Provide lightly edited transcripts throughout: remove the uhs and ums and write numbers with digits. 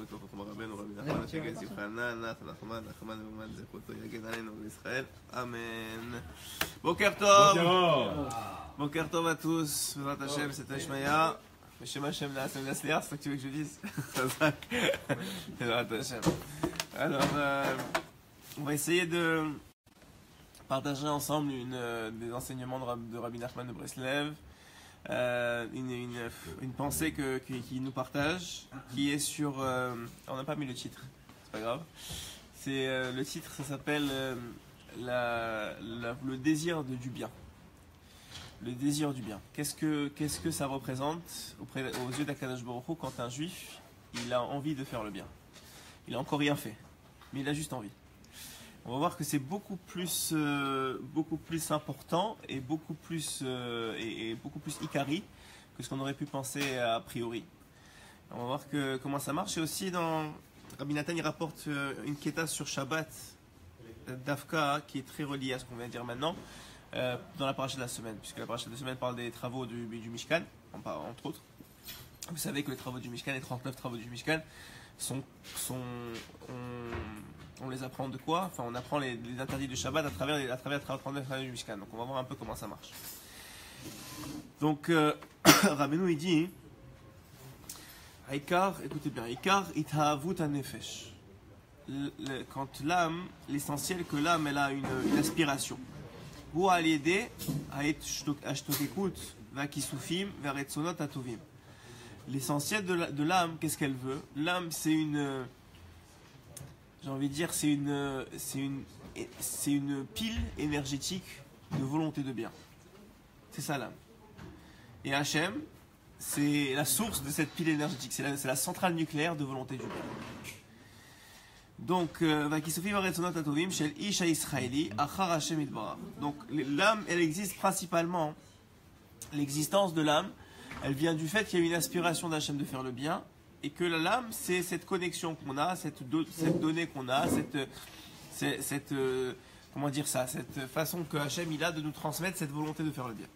בתוך חוכמה רבנו רבי נחמן השגת יוחנן נחמן נחמן נחמן וממן זכותו יגן עלינו בישראל אמן. בוקר טוב, בוקר טוב à tous, בעזרת השם, c'est Ishmaïa, בשם השם נעשה ונצליח, c'est ce que tu veux que je dise? בעזרת השם. Alors, on va essayer de partager ensemble des enseignements de Rabbi Nachman de Breslev, une pensée qui nous partage, qui est sur... on n'a pas mis le titre, c'est pas grave. Le titre, ça s'appelle le désir du bien. Le désir du bien. Qu'est-ce que ça représente aux yeux d'Akadosh Baruch Hu quand un juif, il a envie de faire le bien? Il n'a encore rien fait, mais il a juste envie. On va voir que c'est beaucoup plus important et beaucoup plus ikari que ce qu'on aurait pu penser a priori. On va voir comment ça marche. Et aussi, Rabbi Nathan il rapporte une kéta sur Shabbat d'Afka qui est très reliée à ce qu'on vient de dire maintenant dans la paracha de la semaine, puisque la paracha de la semaine parle des travaux du Mishkan, entre autres. Vous savez que les travaux du Mishkan, les 39 travaux du Mishkan, on les apprend de quoi? Enfin, on apprend les interdits du Shabbat à travers les 39 travaux du Mishkan. Donc, on va voir un peu comment ça marche. Donc, Rabbeinu il dit, Aikar, écoutez bien, Aikar itahavut hanefesh. Quand l'âme, l'essentiel que l'âme elle a une aspiration. Hu al-yedeh hashtokekut vakisufim veretzonot atovim. L'essentiel de l'âme, qu'est-ce qu'elle veut? L'âme, c'est j'ai envie de dire, c'est une pile énergétique de volonté de bien. C'est ça l'âme. Et Hachem, c'est la source de cette pile énergétique. C'est la centrale nucléaire de volonté du bien. Donc, donc l'âme, elle existe principalement. L'existence de l'âme, elle vient du fait qu'il y a une aspiration d'Hachem de faire le bien. Et que l'âme, c'est cette connexion qu'on a, cette donnée qu'on a, comment dire ça, cette façon que Hachem il a de nous transmettre cette volonté de faire le bien.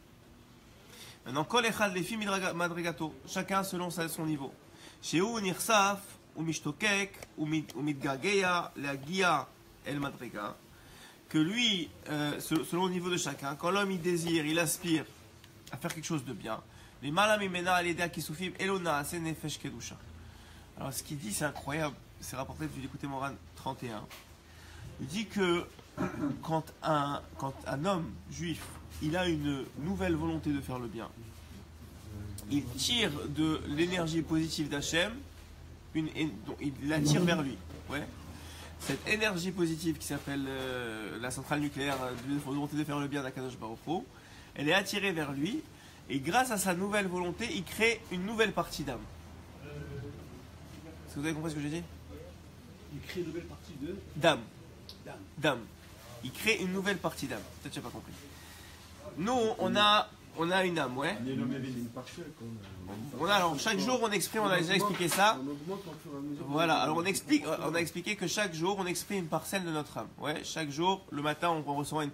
Maintenant, kol echad lefi madregato, chacun selon son niveau. Sheu nirsaf ou mishtokek ou mitgageya leagia el madrega. Que lui, selon le niveau de chacun, quand l'homme il désire, il aspire à faire quelque chose de bien. Les malamimena alidea kisufim elona se nefesh kedusha. Alors ce qu'il dit c'est incroyable, c'est rapporté du Likutei Moharan 31. Il dit que quand un homme juif, il a une nouvelle volonté de faire le bien, il tire de l'énergie positive d'Hachem, il l'attire vers lui. Ouais. Cette énergie positive qui s'appelle la centrale nucléaire de volonté de faire le bien d'Akadosh Baruch Hu, elle est attirée vers lui, et grâce à sa nouvelle volonté, il crée une nouvelle partie d'âme. Est-ce que vous avez compris ce que j'ai dit? Il crée une nouvelle partie de d'âme. Il crée une nouvelle partie d'âme. Peut-être que tu n'as pas compris. Nous, on a une âme, ouais. Alors, chaque jour, on exprime, on a déjà expliqué ça. Voilà, alors on a expliqué que chaque jour, on exprime une parcelle de notre âme. Ouais, chaque jour, le matin, on reçoit une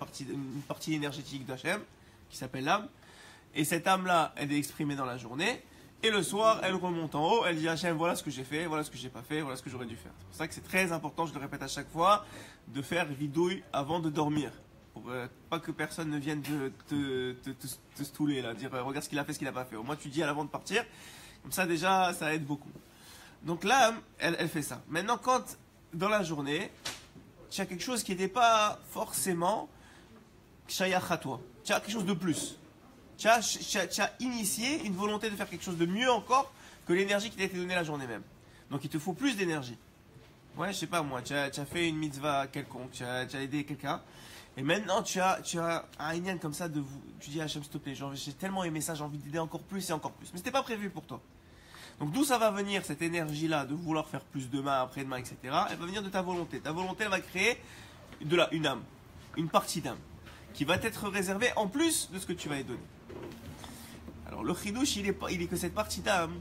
partie énergétique d'Hachem, qui s'appelle l'âme. Et cette âme-là, elle est exprimée dans la journée. Et le soir, elle remonte en haut, elle dit Hachem, voilà ce que j'ai fait, voilà ce que j'ai pas fait, voilà ce que j'aurais dû faire. C'est pour ça que c'est très important, je le répète à chaque fois, de faire vidouille avant de dormir. Pour pas que personne ne vienne te stouler, là, dire regarde ce qu'il a fait, ce qu'il a pas fait. Au moins tu dis à l'avant de partir, comme ça déjà, ça aide beaucoup. Donc l'âme, elle fait ça. Maintenant, quand dans la journée, tu as quelque chose qui n'était pas forcément shayach à toi, tu as quelque chose de plus. Tu as initié une volonté de faire quelque chose de mieux encore que l'énergie qui t'a été donnée la journée même. Donc il te faut plus d'énergie. Ouais, je sais pas moi, tu as fait une mitzvah quelconque, tu as aidé quelqu'un, et maintenant tu as un inyan comme ça tu dis à Hachem s'il te plaît, j'ai tellement aimé ça, j'ai envie d'aider encore plus et encore plus. Mais c'était pas prévu pour toi. Donc d'où ça va venir cette énergie-là de vouloir faire plus demain, après-demain, etc. Elle va venir de ta volonté. Ta volonté, elle va créer une âme, une partie d'âme, qui va être réservée en plus de ce que tu vas y donner. Alors le chidouche, il est que cette partie d'âme,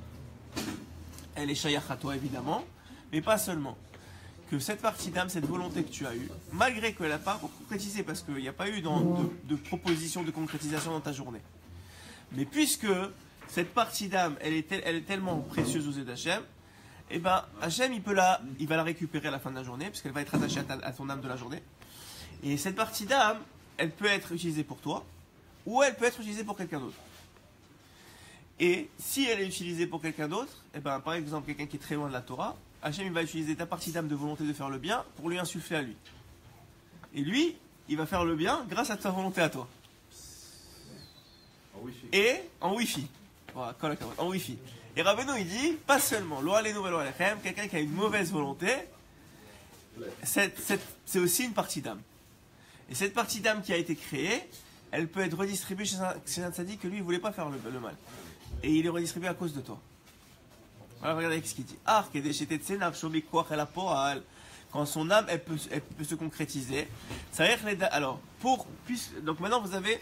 elle est shayach à toi évidemment, mais pas seulement. Que cette partie d'âme, cette volonté que tu as eue, malgré qu'elle n'a pas concrétisé, parce qu'il n'y a pas eu de proposition de concrétisation dans ta journée. Mais puisque cette partie d'âme, elle est tellement précieuse aux yeux d'Hachem, eh ben, Hachem, il va la récupérer à la fin de la journée, puisqu'elle va être attachée à ton âme de la journée. Et cette partie d'âme, elle peut être utilisée pour toi, ou elle peut être utilisée pour quelqu'un d'autre. Et si elle est utilisée pour quelqu'un d'autre, eh ben, par exemple, quelqu'un qui est très loin de la Torah, Hachem, il va utiliser ta partie d'âme de volonté de faire le bien pour lui insuffler à lui. Et lui, il va faire le bien grâce à ta volonté à toi. En Wi-Fi. Et en Wi-Fi. Voilà, en Wi-Fi. Et Rabbeinu, il dit, pas seulement, quelqu'un qui a une mauvaise volonté, c'est aussi une partie d'âme. Et cette partie d'âme qui a été créée, elle peut être redistribuée chez un tzaddik que lui, il ne voulait pas faire le mal. Et il est redistribué à cause de toi. Voilà, regardez ce qu'il dit. Quand son âme, elle peut se concrétiser. Alors, donc maintenant, vous avez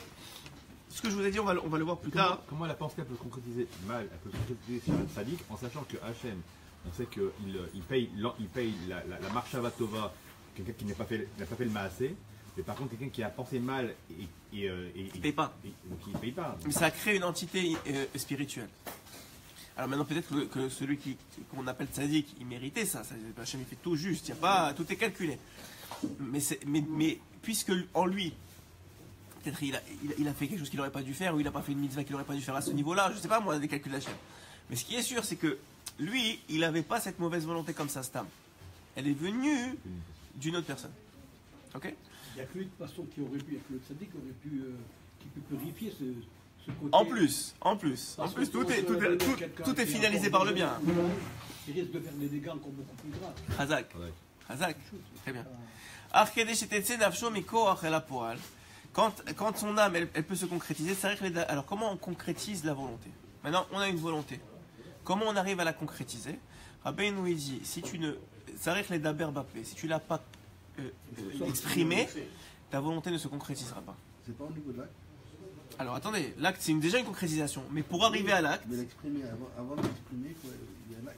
ce que je vous ai dit, on va le voir plus tard. Comment elle pense qu'elle peut concrétiser mal? Elle peut se concrétiser sur un tzaddik en sachant que Hachem, on sait qu'il paye la marshava tova, quelqu'un qui n'a pas fait le maasé, mais par contre quelqu'un qui a pensé mal il ne paye pas. Donc il ne paye pas. Mais ça crée une entité spirituelle. Alors maintenant peut-être que celui qu'on appelle tzaddik, il méritait ça. Hachem il fait tout juste, tout est calculé. Mais puisque en lui, peut-être il a fait quelque chose qu'il n'aurait pas dû faire, ou il n'a pas fait une mitzvah qu'il n'aurait pas dû faire à ce niveau-là, je ne sais pas moi, des calculs d'Hachem. Mais ce qui est sûr, c'est que lui, il n'avait pas cette mauvaise volonté comme ça, Stam. Elle est venue d'une autre personne. Ok? Il n'y a que lui de façon qui aurait pu, il y a que le tzaddik qui aurait pu, qui peut purifier ce côté. En plus, tout est finalisé par le bien. Il risque de faire des dégâts encore beaucoup plus graves. Hazak. Très bien. Quand son âme, elle peut se concrétiser, alors comment on concrétise la volonté? Maintenant, on a une volonté. Comment on arrive à la concrétiser? Rabbeinu il dit, si tu ne l'as pas exprimé, ta volonté ne se concrétisera pas. C'est pas au niveau de l'acte. Alors attendez, l'acte c'est déjà une concrétisation, mais pour arriver à l'acte... Mais l'exprimer, avant de l'exprimer,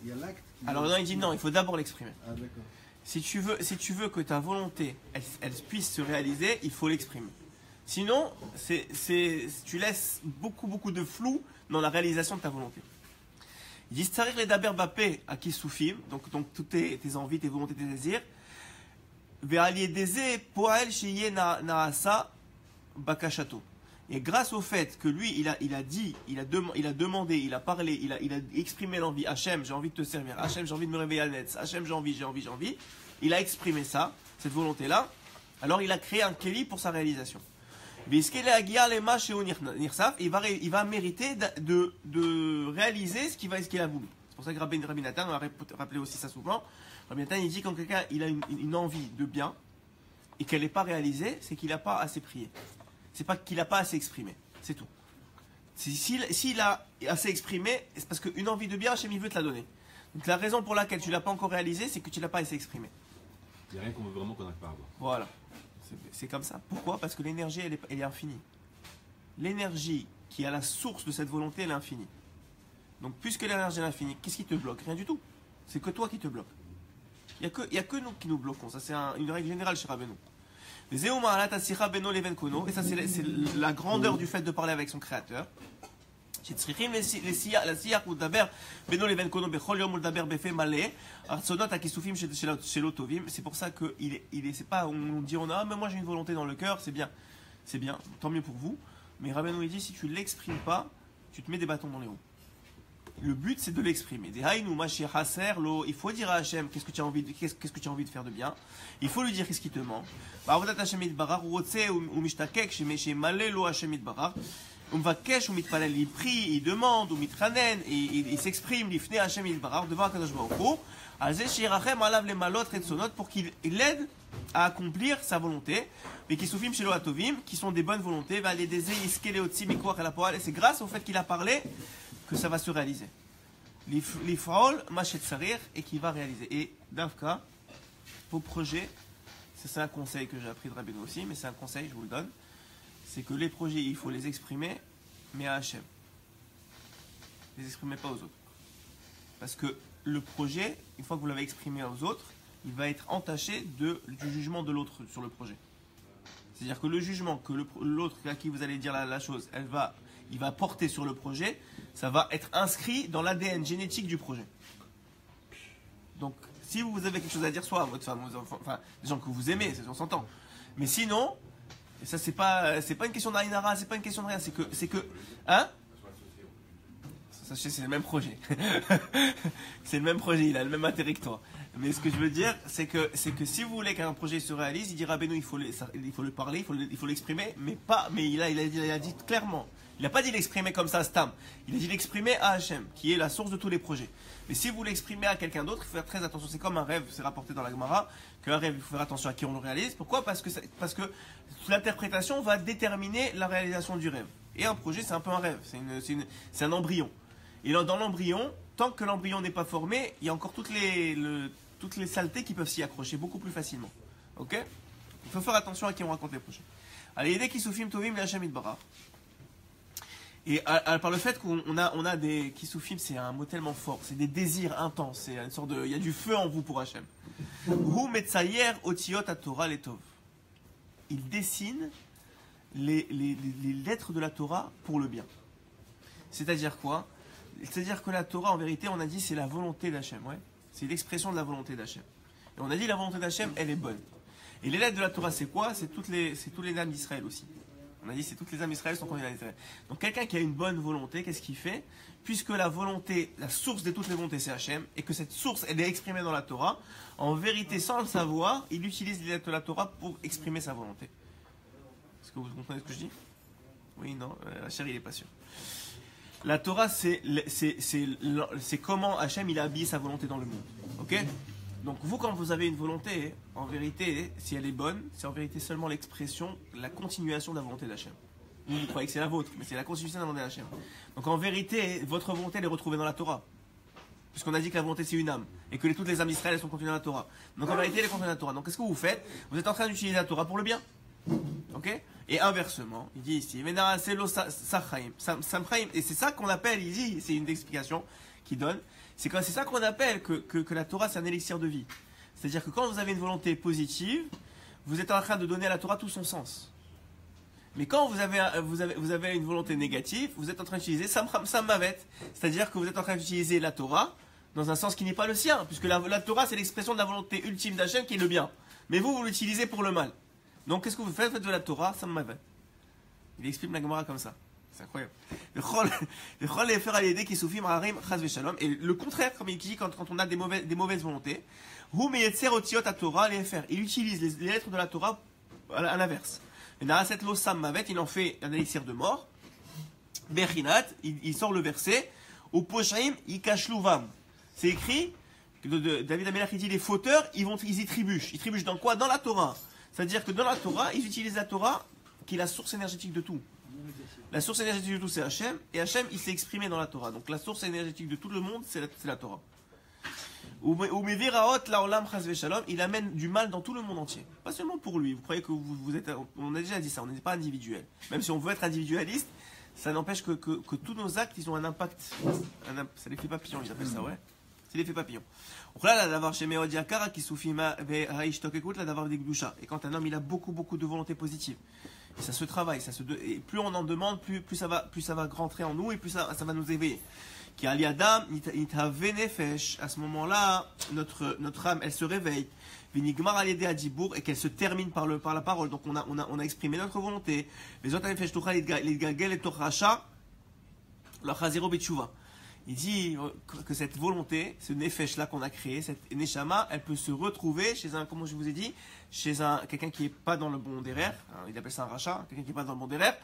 il y a l'acte. Alors non, il dit non, il faut d'abord l'exprimer. Ah d'accord. Si tu veux que ta volonté, elle puisse se réaliser, il faut l'exprimer. Sinon, tu laisses beaucoup de flou dans la réalisation de ta volonté. Il dit, Tsarir les daber bapé à qui soufim, donc toutes tes envies, tes volontés, tes désirs, ve'aliedeze poel shiye naasa bakashato. Et grâce au fait que lui, il a dit, il a demandé, il a parlé, il a exprimé l'envie. Hachem, j'ai envie de te servir. Hachem, j'ai envie de me réveiller à Netz. Hachem, j'ai envie. Il a exprimé ça, cette volonté-là. Alors il a créé un kéli pour sa réalisation. Il va mériter de réaliser ce qu'il a voulu. C'est pour ça que Rabbi Nathan, on a rappelé aussi ça souvent. Rabbi Nathan, il dit quand quelqu'un il a une envie de bien et qu'elle n'est pas réalisée, c'est qu'il n'a pas assez prié. C'est pas qu'il n'a pas assez exprimé. C'est tout. S'il a assez exprimé, c'est parce qu'une envie de bien, Hachem il veut te la donner. Donc la raison pour laquelle tu ne l'as pas encore réalisé, c'est que tu ne l'as pas assez exprimé. Il n'y a rien qu'on veut vraiment qu'on n'arrive pas à avoir. Voilà. C'est comme ça. Pourquoi? Parce que l'énergie, elle est infinie. L'énergie qui est à la source de cette volonté, elle est infinie. Donc, puisque l'énergie est infinie, qu'est-ce qui te bloque? Rien du tout. C'est que toi qui te bloque. Il n'y a que nous qui nous bloquons. Ça, c'est une règle générale chez Rabbeinu. Et ça, c'est la grandeur du fait de parler avec son créateur. C'est pour ça que c'est pas on dit mais moi j'ai une volonté dans le cœur, c'est bien, tant mieux pour vous. Mais Rabbeinu il dit si tu l'exprimes pas, tu te mets des bâtons dans les roues. Le but c'est de l'exprimer. Il faut dire à Hachem qu'est-ce que tu as envie de faire de bien. Il faut lui dire qu'est-ce qui te manque. Il prie, il demande, il s'exprime, devant Akadosh Baruch Hu, pour qu'il l'aide à accomplir sa volonté, mais qui soufim chez Atovim, qui sont des bonnes volontés, et c'est grâce au fait qu'il a parlé que ça va se réaliser. Et qui va réaliser. Et Davka, vos projets, c'est un conseil que j'ai appris de Rabbeinu aussi, mais c'est un conseil, je vous le donne. C'est que les projets, il faut les exprimer, mais à Hachem. Ne les exprimez pas aux autres. Parce que le projet, une fois que vous l'avez exprimé aux autres, il va être entaché du jugement de l'autre sur le projet. C'est-à-dire que le jugement que l'autre à qui vous allez dire la chose, il va porter sur le projet, ça va être inscrit dans l'ADN génétique du projet. Donc, si vous avez quelque chose à dire, soit à votre femme, aux enfants, enfin, des gens que vous aimez, on s'entend. Mais sinon, et ça c'est pas une question d'Aïnara, c'est pas une question de rien, c'est que, hein? Sachez, c'est le même projet. C'est le même projet, il a le même intérêt que toi. Mais ce que je veux dire, c'est que si vous voulez qu'un projet se réalise, il dira Beno, il faut le parler, il faut l'exprimer, mais il a dit clairement. Il n'a pas dit l'exprimer comme ça, Stam. Il a dit l'exprimer à Hachem, qui est la source de tous les projets. Mais si vous l'exprimez à quelqu'un d'autre, il faut faire très attention. C'est comme un rêve, c'est rapporté dans la Gemara, qu'un rêve, il faut faire attention à qui on le réalise. Pourquoi? Parce que l'interprétation va déterminer la réalisation du rêve. Et un projet, c'est un peu un rêve, c'est un embryon. Et dans l'embryon, tant que l'embryon n'est pas formé, il y a encore toutes les saletés qui peuvent s'y accrocher beaucoup plus facilement. Ok? Il faut faire attention à qui on raconte les projets. Allez, dès qu'ils soufim tovim le Hachem Yitbarach. Et par le fait qu'on a des kisoufim, c'est un mot tellement fort, c'est des désirs intenses, c'est une sorte de, il y a du feu en vous pour Hachem. Hu metzayer otiot Torah letov. Il dessine les lettres de la Torah pour le bien. C'est-à-dire quoi? C'est-à-dire que la Torah, en vérité, on a dit c'est la volonté d'Hachem, ouais. C'est l'expression de la volonté d'Hachem. Et on a dit la volonté d'Hachem, elle est bonne. Et les lettres de la Torah, c'est quoi? C'est tous les âmes d'Israël aussi. On a dit c'est toutes les âmes d'Israël sont condamnées à l'Israël. Donc quelqu'un qui a une bonne volonté, qu'est-ce qu'il fait? Puisque la volonté, la source de toutes les volontés, c'est Hachem, et que cette source, elle est exprimée dans la Torah, en vérité, sans le savoir, il utilise les lettres de la Torah pour exprimer sa volonté. Est-ce que vous comprenez ce que je dis? Oui, non, chérie, il n'est pas sûr. La Torah, c'est comment Hachem il a habillé sa volonté dans le monde. Ok? Donc vous, quand vous avez une volonté, en vérité, si elle est bonne, c'est en vérité seulement l'expression, la continuation de la volonté d'Hachem. Vous croyez que c'est la vôtre, mais c'est la continuation de la volonté d'Hachem. Donc en vérité, votre volonté elle est retrouvée dans la Torah. Puisqu'on a dit que la volonté c'est une âme, et que toutes les âmes d'Israël sont contenues dans la Torah. Donc en vérité, elle est contenue dans la Torah. Donc qu'est-ce que vous faites? Vous êtes en train d'utiliser la Torah pour le bien. Ok? Et inversement, il dit ici, et c'est ça qu'on appelle, il dit, c'est une explication qu'il donne, c'est ça qu'on appelle que la Torah c'est un élixir de vie. C'est-à-dire que quand vous avez une volonté positive, vous êtes en train de donner à la Torah tout son sens. Mais quand vous avez une volonté négative, vous êtes en train d'utiliser Sammavet, c'est-à-dire que vous êtes en train d'utiliser la Torah dans un sens qui n'est pas le sien, puisque la Torah c'est l'expression de la volonté ultime d'Hachem qui est le bien. Mais vous l'utilisez pour le mal. Donc, qu'est-ce que vous faites? Vous faites de la Torah, ça m'avait. Il explique la Gemara comme ça. C'est incroyable. Et le contraire, comme il dit quand on a des mauvaises volontés, il utilise les lettres de la Torah à l'inverse. Il en fait un élixir de mort. Bechinat, il sort le verset. Au Poshaim, il cache l'ouvam. C'est écrit, David Amelach, il dit les fauteurs, ils y trébuchent. Ils trébuchent dans quoi? Dans la Torah. C'est-à-dire que dans la Torah, ils utilisent la Torah qui est la source énergétique de tout. La source énergétique de tout, c'est Hachem. Et Hachem, il s'est exprimé dans la Torah. Donc la source énergétique de tout le monde, c'est la Torah. Il amène du mal dans tout le monde entier. Pas seulement pour lui. Vous croyez que vous êtes... On a déjà dit ça, on n'est pas individuel. Même si on veut être individualiste, ça n'empêche que tous nos actes, ils ont un impact. C'est l'effet papillon, ils appellent ça, ouais. C'est l'effet papillon. Et quand un homme il a beaucoup de volonté positive, et ça se travaille, et plus on en demande, plus ça va rentrer en nous et plus ça va nous éveiller. À ce moment-là, notre âme elle se réveille, et qu'elle se termine par la parole. Donc on a exprimé notre volonté. Les autres il dit que cette volonté, ce nefesh là qu'on a créé, cette neshama, elle peut se retrouver chez comme je vous ai dit, chez quelqu'un qui n'est pas dans le bon derrière, il appelle ça un rachat, quelqu'un qui n'est pas dans le bon derrière,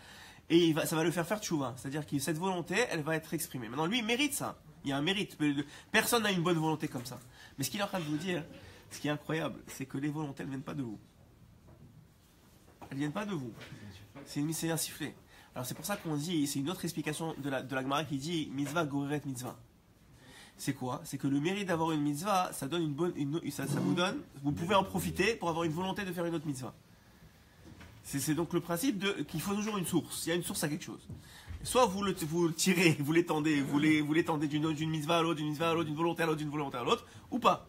et ça va le faire tchouva, c'est-à-dire que cette volonté, elle va être exprimée. Maintenant, lui, il mérite ça, il y a un mérite, personne n'a une bonne volonté comme ça. Mais ce qu'il est en train de vous dire, ce qui est incroyable, c'est que les volontés, elles ne viennent pas de vous. Elles ne viennent pas de vous. C'est un sifflet. Alors c'est pour ça qu'on dit, c'est une autre explication de la Gemara qui dit mitzvah goreret mitzvah. C'est quoi? C'est que le mérite d'avoir une mitzvah, ça donne ça vous donne, vous pouvez en profiter pour avoir une volonté de faire une autre mitzvah. C'est donc le principe qu'il faut toujours une source. Il y a une source à quelque chose. Soit vous le tirez, vous l'étendez, vous l'étendez d'une mitzvah à l'autre, d'une mitzvah à l'autre, d'une volonté à l'autre, d'une volonté à l'autre, ou pas.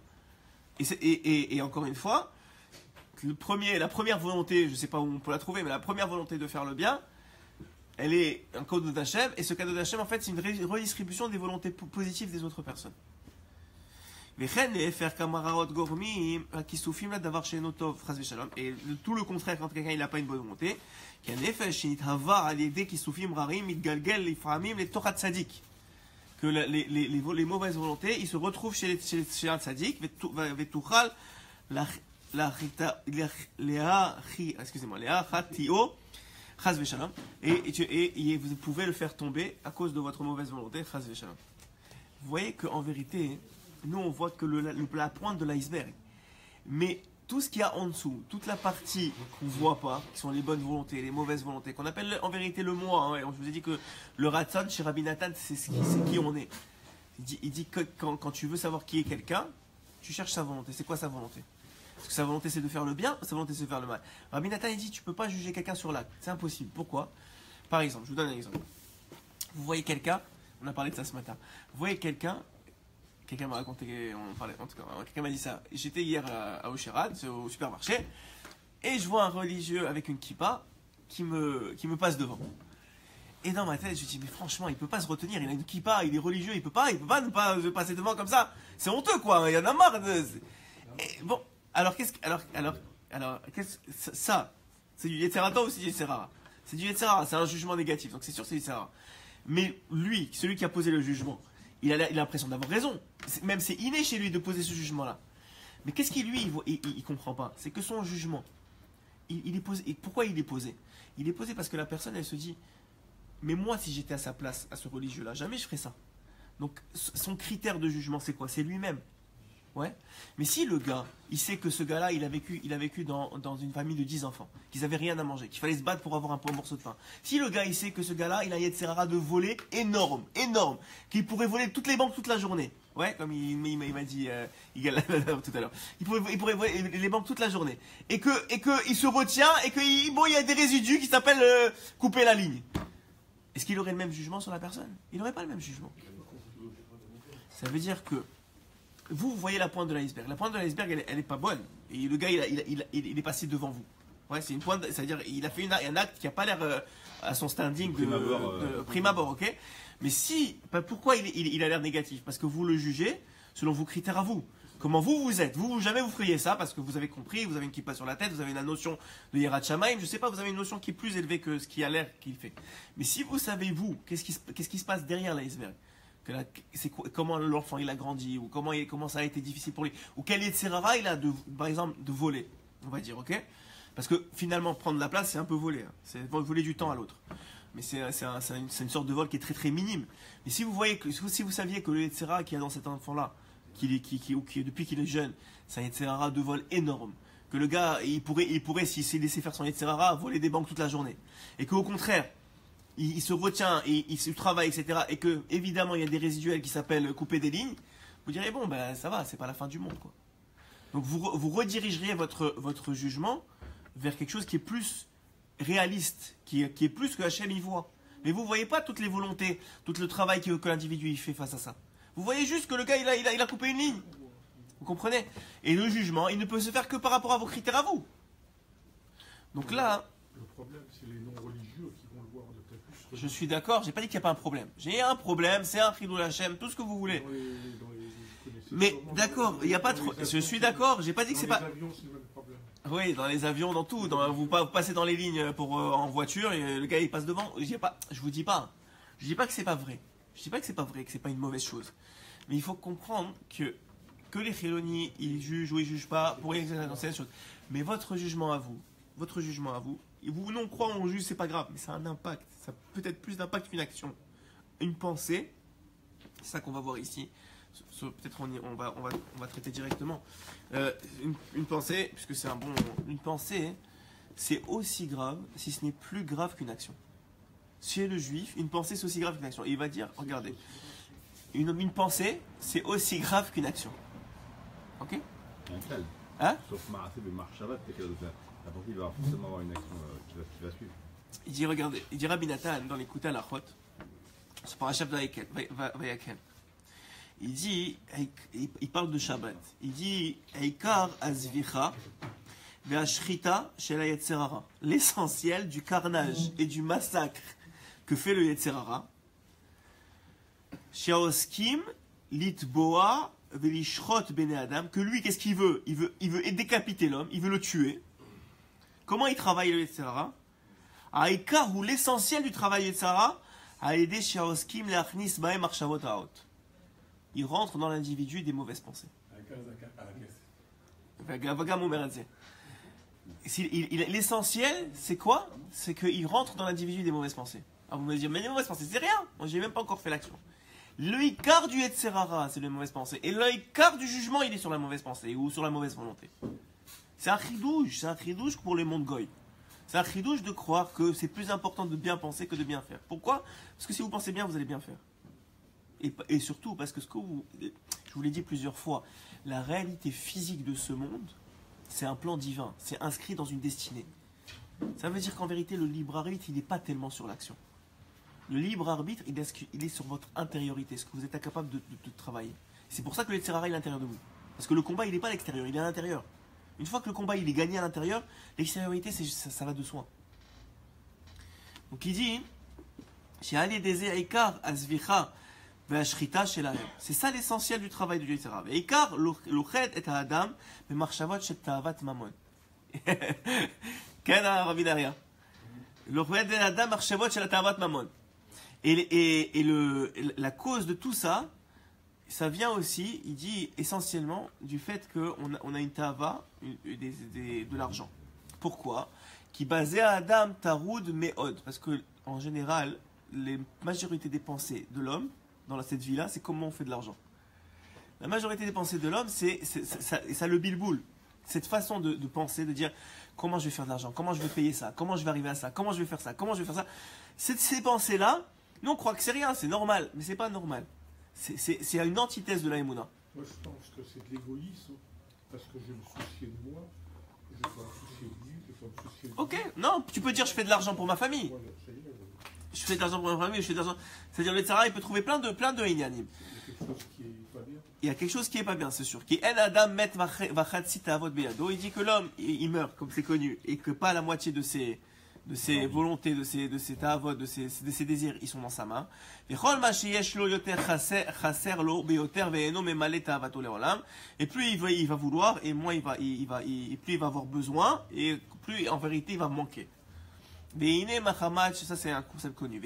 Et encore une fois, la première volonté, je ne sais pas où on peut la trouver, mais la première volonté de faire le bien, elle est un cadeau d'Hachem, et ce cadeau d'Hachem, en fait, c'est une redistribution des volontés positives des autres personnes. וכן להפך כמראות גורמים הכיסופים לדבר שאינו טוב, חס ושלום, et tout le contraire quand quelqu'un il n'a pas une bonne volonté, כי הנפש שנתהווה על ידי כיסופים רעים מתגלגל לפעמים לתוך הצדיק. Que les mauvaises volontés, ils se retrouvent chez un tzaddik, ותוכל להחתיאו, חס ושלום, et vous pouvez le faire tomber à cause de votre mauvaise volonté, חס ושלום. Vous voyez qu'en vérité, nous on voit que la pointe de l'iceberg, mais tout ce qu'il y a en dessous, toute la partie qu'on ne voit pas, qui sont les bonnes volontés, les mauvaises volontés, qu'on appelle en vérité le moi, hein, je vous ai dit que le Ratzon chez Rabbi Nathan, c'est qui on est. Il dit que quand tu veux savoir qui est quelqu'un, tu cherches sa volonté. C'est quoi sa volonté? Est-ce que sa volonté c'est de faire le bien ou sa volonté c'est de faire le mal? Rabbi Nathan il dit tu ne peux pas juger quelqu'un sur l'acte, c'est impossible. Pourquoi? Par exemple, je vous donne un exemple. Vous voyez quelqu'un, on a parlé de ça ce matin, vous voyez quelqu'un m'a raconté, on parlait, en tout cas, quelqu'un m'a dit ça. J'étais hier à Ocherad, au supermarché, et je vois un religieux avec une kippa qui me passe devant. Et dans ma tête, je me dis, mais franchement, il peut pas se retenir, il a une kippa, il est religieux, il peut pas ne pas se passer devant comme ça. C'est honteux, quoi, il y en a marre. Et bon, alors ça, c'est du Yetzerara ou c'est du Yetzerara? C'est du Yetzerara, c'est un jugement négatif, donc c'est sûr que c'est Yetzerara. Mais lui, celui qui a posé le jugement, il a l'impression d'avoir raison. Même c'est inné chez lui de poser ce jugement-là. Mais qu'est-ce qu'il lui, il comprend pas? C'est que son jugement, il est posé. Et pourquoi il est posé? Il est posé parce que la personne, elle se dit, mais moi, si j'étais à sa place, à ce religieux-là, jamais je ferais ça. Donc, son critère de jugement, c'est quoi? C'est lui-même. Ouais. Mais si le gars, il sait que ce gars-là, il a vécu dans une famille de 10 enfants, qu'ils n'avaient rien à manger, qu'il fallait se battre pour avoir un morceau de pain. Si le gars, il sait que ce gars-là, il a Yetzerara de voler énorme, qu'il pourrait voler toutes les banques toute la journée. Ouais, comme il m'a dit tout à l'heure. Il pourrait voler les banques toute la journée. Et que il se retient et il y a des résidus qui s'appellent couper la ligne. Est-ce qu'il aurait le même jugement sur la personne? Il n'aurait pas le même jugement. Ça veut dire que vous voyez la pointe de l'iceberg. La pointe de l'iceberg, elle est pas bonne. Et le gars, il est passé devant vous. Ouais, c'est une pointe, c'est-à-dire, il a fait un acte qui n'a pas l'air à son standing de prime abord, ok? Mais si, pourquoi il a l'air négatif? Parce que vous le jugez selon vos critères à vous. Comment vous êtes? Jamais vous feriez ça parce que vous avez compris, vous avez une kippa sur la tête, vous avez une notion de Yirat Shamayim, je sais pas, vous avez une notion qui est plus élevée que ce qui a l'air qu'il fait. Mais si vous savez, vous, qu'est-ce qui se passe derrière l'iceberg? Comment l'enfant il a grandi, ou comment ça a été difficile pour lui, ou quel Yetzerara il a par exemple de voler, on va dire, ok? Parce que finalement prendre la place c'est un peu voler, hein. C'est voler du temps à l'autre, mais c'est une sorte de vol qui est très très minime. Mais si vous saviez que le Yetzerara qu'il y a dans cet enfant là, depuis qu'il est jeune, c'est un Yetzerara de vol énorme, que le gars il pourrait s'il s'est laissé faire son Yetzerara voler des banques toute la journée, et qu'au contraire il se retient et il se travaille, etc. Et que, évidemment, il y a des résiduels qui s'appellent couper des lignes. Vous direz, bon, ben ça va, c'est pas la fin du monde, quoi. Donc vous redirigeriez votre jugement vers quelque chose qui est plus réaliste, qui est plus que Hachem y voit. Mais vous voyez pas toutes les volontés, tout le travail que l'individu il fait face à ça. Vous voyez juste que le gars, il a coupé une ligne. Vous comprenez? Et le jugement, il ne peut se faire que par rapport à vos critères à vous. Donc là... Le problème, c'est les non-religieux qui vont le voir de ta plus. Je suis d'accord, j'ai pas dit qu'il n'y a pas un problème. J'ai un problème, c'est un Chilul Hashem, tout ce que vous voulez. Mais d'accord, il n'y a pas trop. Je suis d'accord, j'ai pas dit que c'est pas. Dans les avions, c'est le même problème. Oui, dans les avions, dans tout. Vous passez dans les lignes en voiture, et le gars il passe devant. Je vous dis pas. Je dis pas que c'est pas vrai. Je dis pas que c'est pas vrai, que c'est pas une mauvaise chose. Mais il faut comprendre que les Chiloni, ils jugent ou ils jugent pas, pour rien que c'est la chose. Mais votre jugement à vous, vous non croyez on juge, c'est pas grave, mais ça a un impact. Ça a peut-être plus d'impact qu'une action. Une pensée, c'est ça qu'on va voir ici. Peut-être on va traiter directement. Une pensée, puisque c'est une pensée, c'est aussi grave, si ce n'est plus grave qu'une action. Chez le juif, une pensée c'est aussi grave qu'une action. Et il va dire, regardez, une pensée c'est aussi grave qu'une action. Ok? Hein? Sauf Marasé de Marshavat, c'est que la pensée il va forcément avoir une action qui va suivre. Il dit, regardez, il dit Rabbi Nathan dans les Kuta Lachot, c'est par Hachab Vayaken. Il dit, il parle de Shabbat. Il dit, Eikar Azvicha Ve'ashrita Shel Yetzerara. L'essentiel du carnage et du massacre que fait le Yetzerara. Shiaoskim Litboa velishchot bene Adam, que lui, qu'est-ce qu'il veut? Il veut décapiter l'homme, il veut le tuer. Comment il travaille le Yetzirah? Aïkar, ou l'essentiel du travail du Yetzirah, a aidé Shaoskim leachnis baem marchavot haot. Il rentre dans l'individu des mauvaises pensées. L'essentiel, c'est quoi? C'est qu'il rentre dans l'individu des mauvaises pensées. Alors vous me dites, mais les mauvaises pensées, c'est rien. Moi, j'ai même pas encore fait l'action. Le Ikar du Yetzirah, c'est les mauvaises pensées. Et le Ikar du jugement, il est sur la mauvaise pensée ou sur la mauvaise volonté. C'est un chidouche pour les mondes goy. C'est un chidouche de croire que c'est plus important de bien penser que de bien faire. Pourquoi? Parce que si vous pensez bien, vous allez bien faire. Et surtout parce que je vous l'ai dit plusieurs fois, la réalité physique de ce monde, c'est un plan divin, c'est inscrit dans une destinée. Ça veut dire qu'en vérité, le libre arbitre, il n'est pas tellement sur l'action. Le libre arbitre, il est sur votre intériorité, ce que vous êtes incapable de travailler. C'est pour ça que le Yetzirah, il est à l'intérieur de vous. Parce que le combat, il n'est pas à l'extérieur, il est à l'intérieur. Une fois que le combat, il est gagné à l'intérieur, l'extériorité, ça va de soi. Donc il dit, c'est ça l'essentiel du travail du Yetzirah. Et la cause de tout ça, ça vient aussi, il dit essentiellement du fait qu'on a une tava, de l'argent. Pourquoi? Qui basait à Adam Taroud Meod. Parce que en général, la majorité des pensées de l'homme dans cette vie-là, c'est comment on fait de l'argent. La majorité des pensées de l'homme, ça le bilboul. Cette façon de penser, de dire comment je vais faire de l'argent, comment je vais payer ça, comment je vais arriver à ça, comment je vais faire ça, comment je vais faire ça. Ces pensées-là, nous on croit que c'est rien, c'est normal, mais c'est pas normal. C'est une antithèse de la Emouna. Moi je pense que c'est de l'égoïsme, parce que je vais me soucier de moi, je dois me soucier de lui, je dois me soucier de lui. Ok, non, tu peux dire je fais de l'argent pour ma famille. Voilà, ça y est, Je fais de l'argent pour ma famille, je fais de l'argent. C'est-à-dire le Tzara, il peut trouver plein de inyanim. il y a quelque chose qui est pas bien. Il y a quelque chose qui est pas bien, c'est sûr. Qui en Adam met vachatsi ta'avot beyado. Il dit que l'homme, il meurt, comme c'est connu, et que pas la moitié de ses volontés, de ses ta'avot, de ses désirs, ils sont dans sa main. Et plus il va vouloir, et moins plus il va avoir besoin, et plus en vérité il va manquer. Ça c'est un concept connu.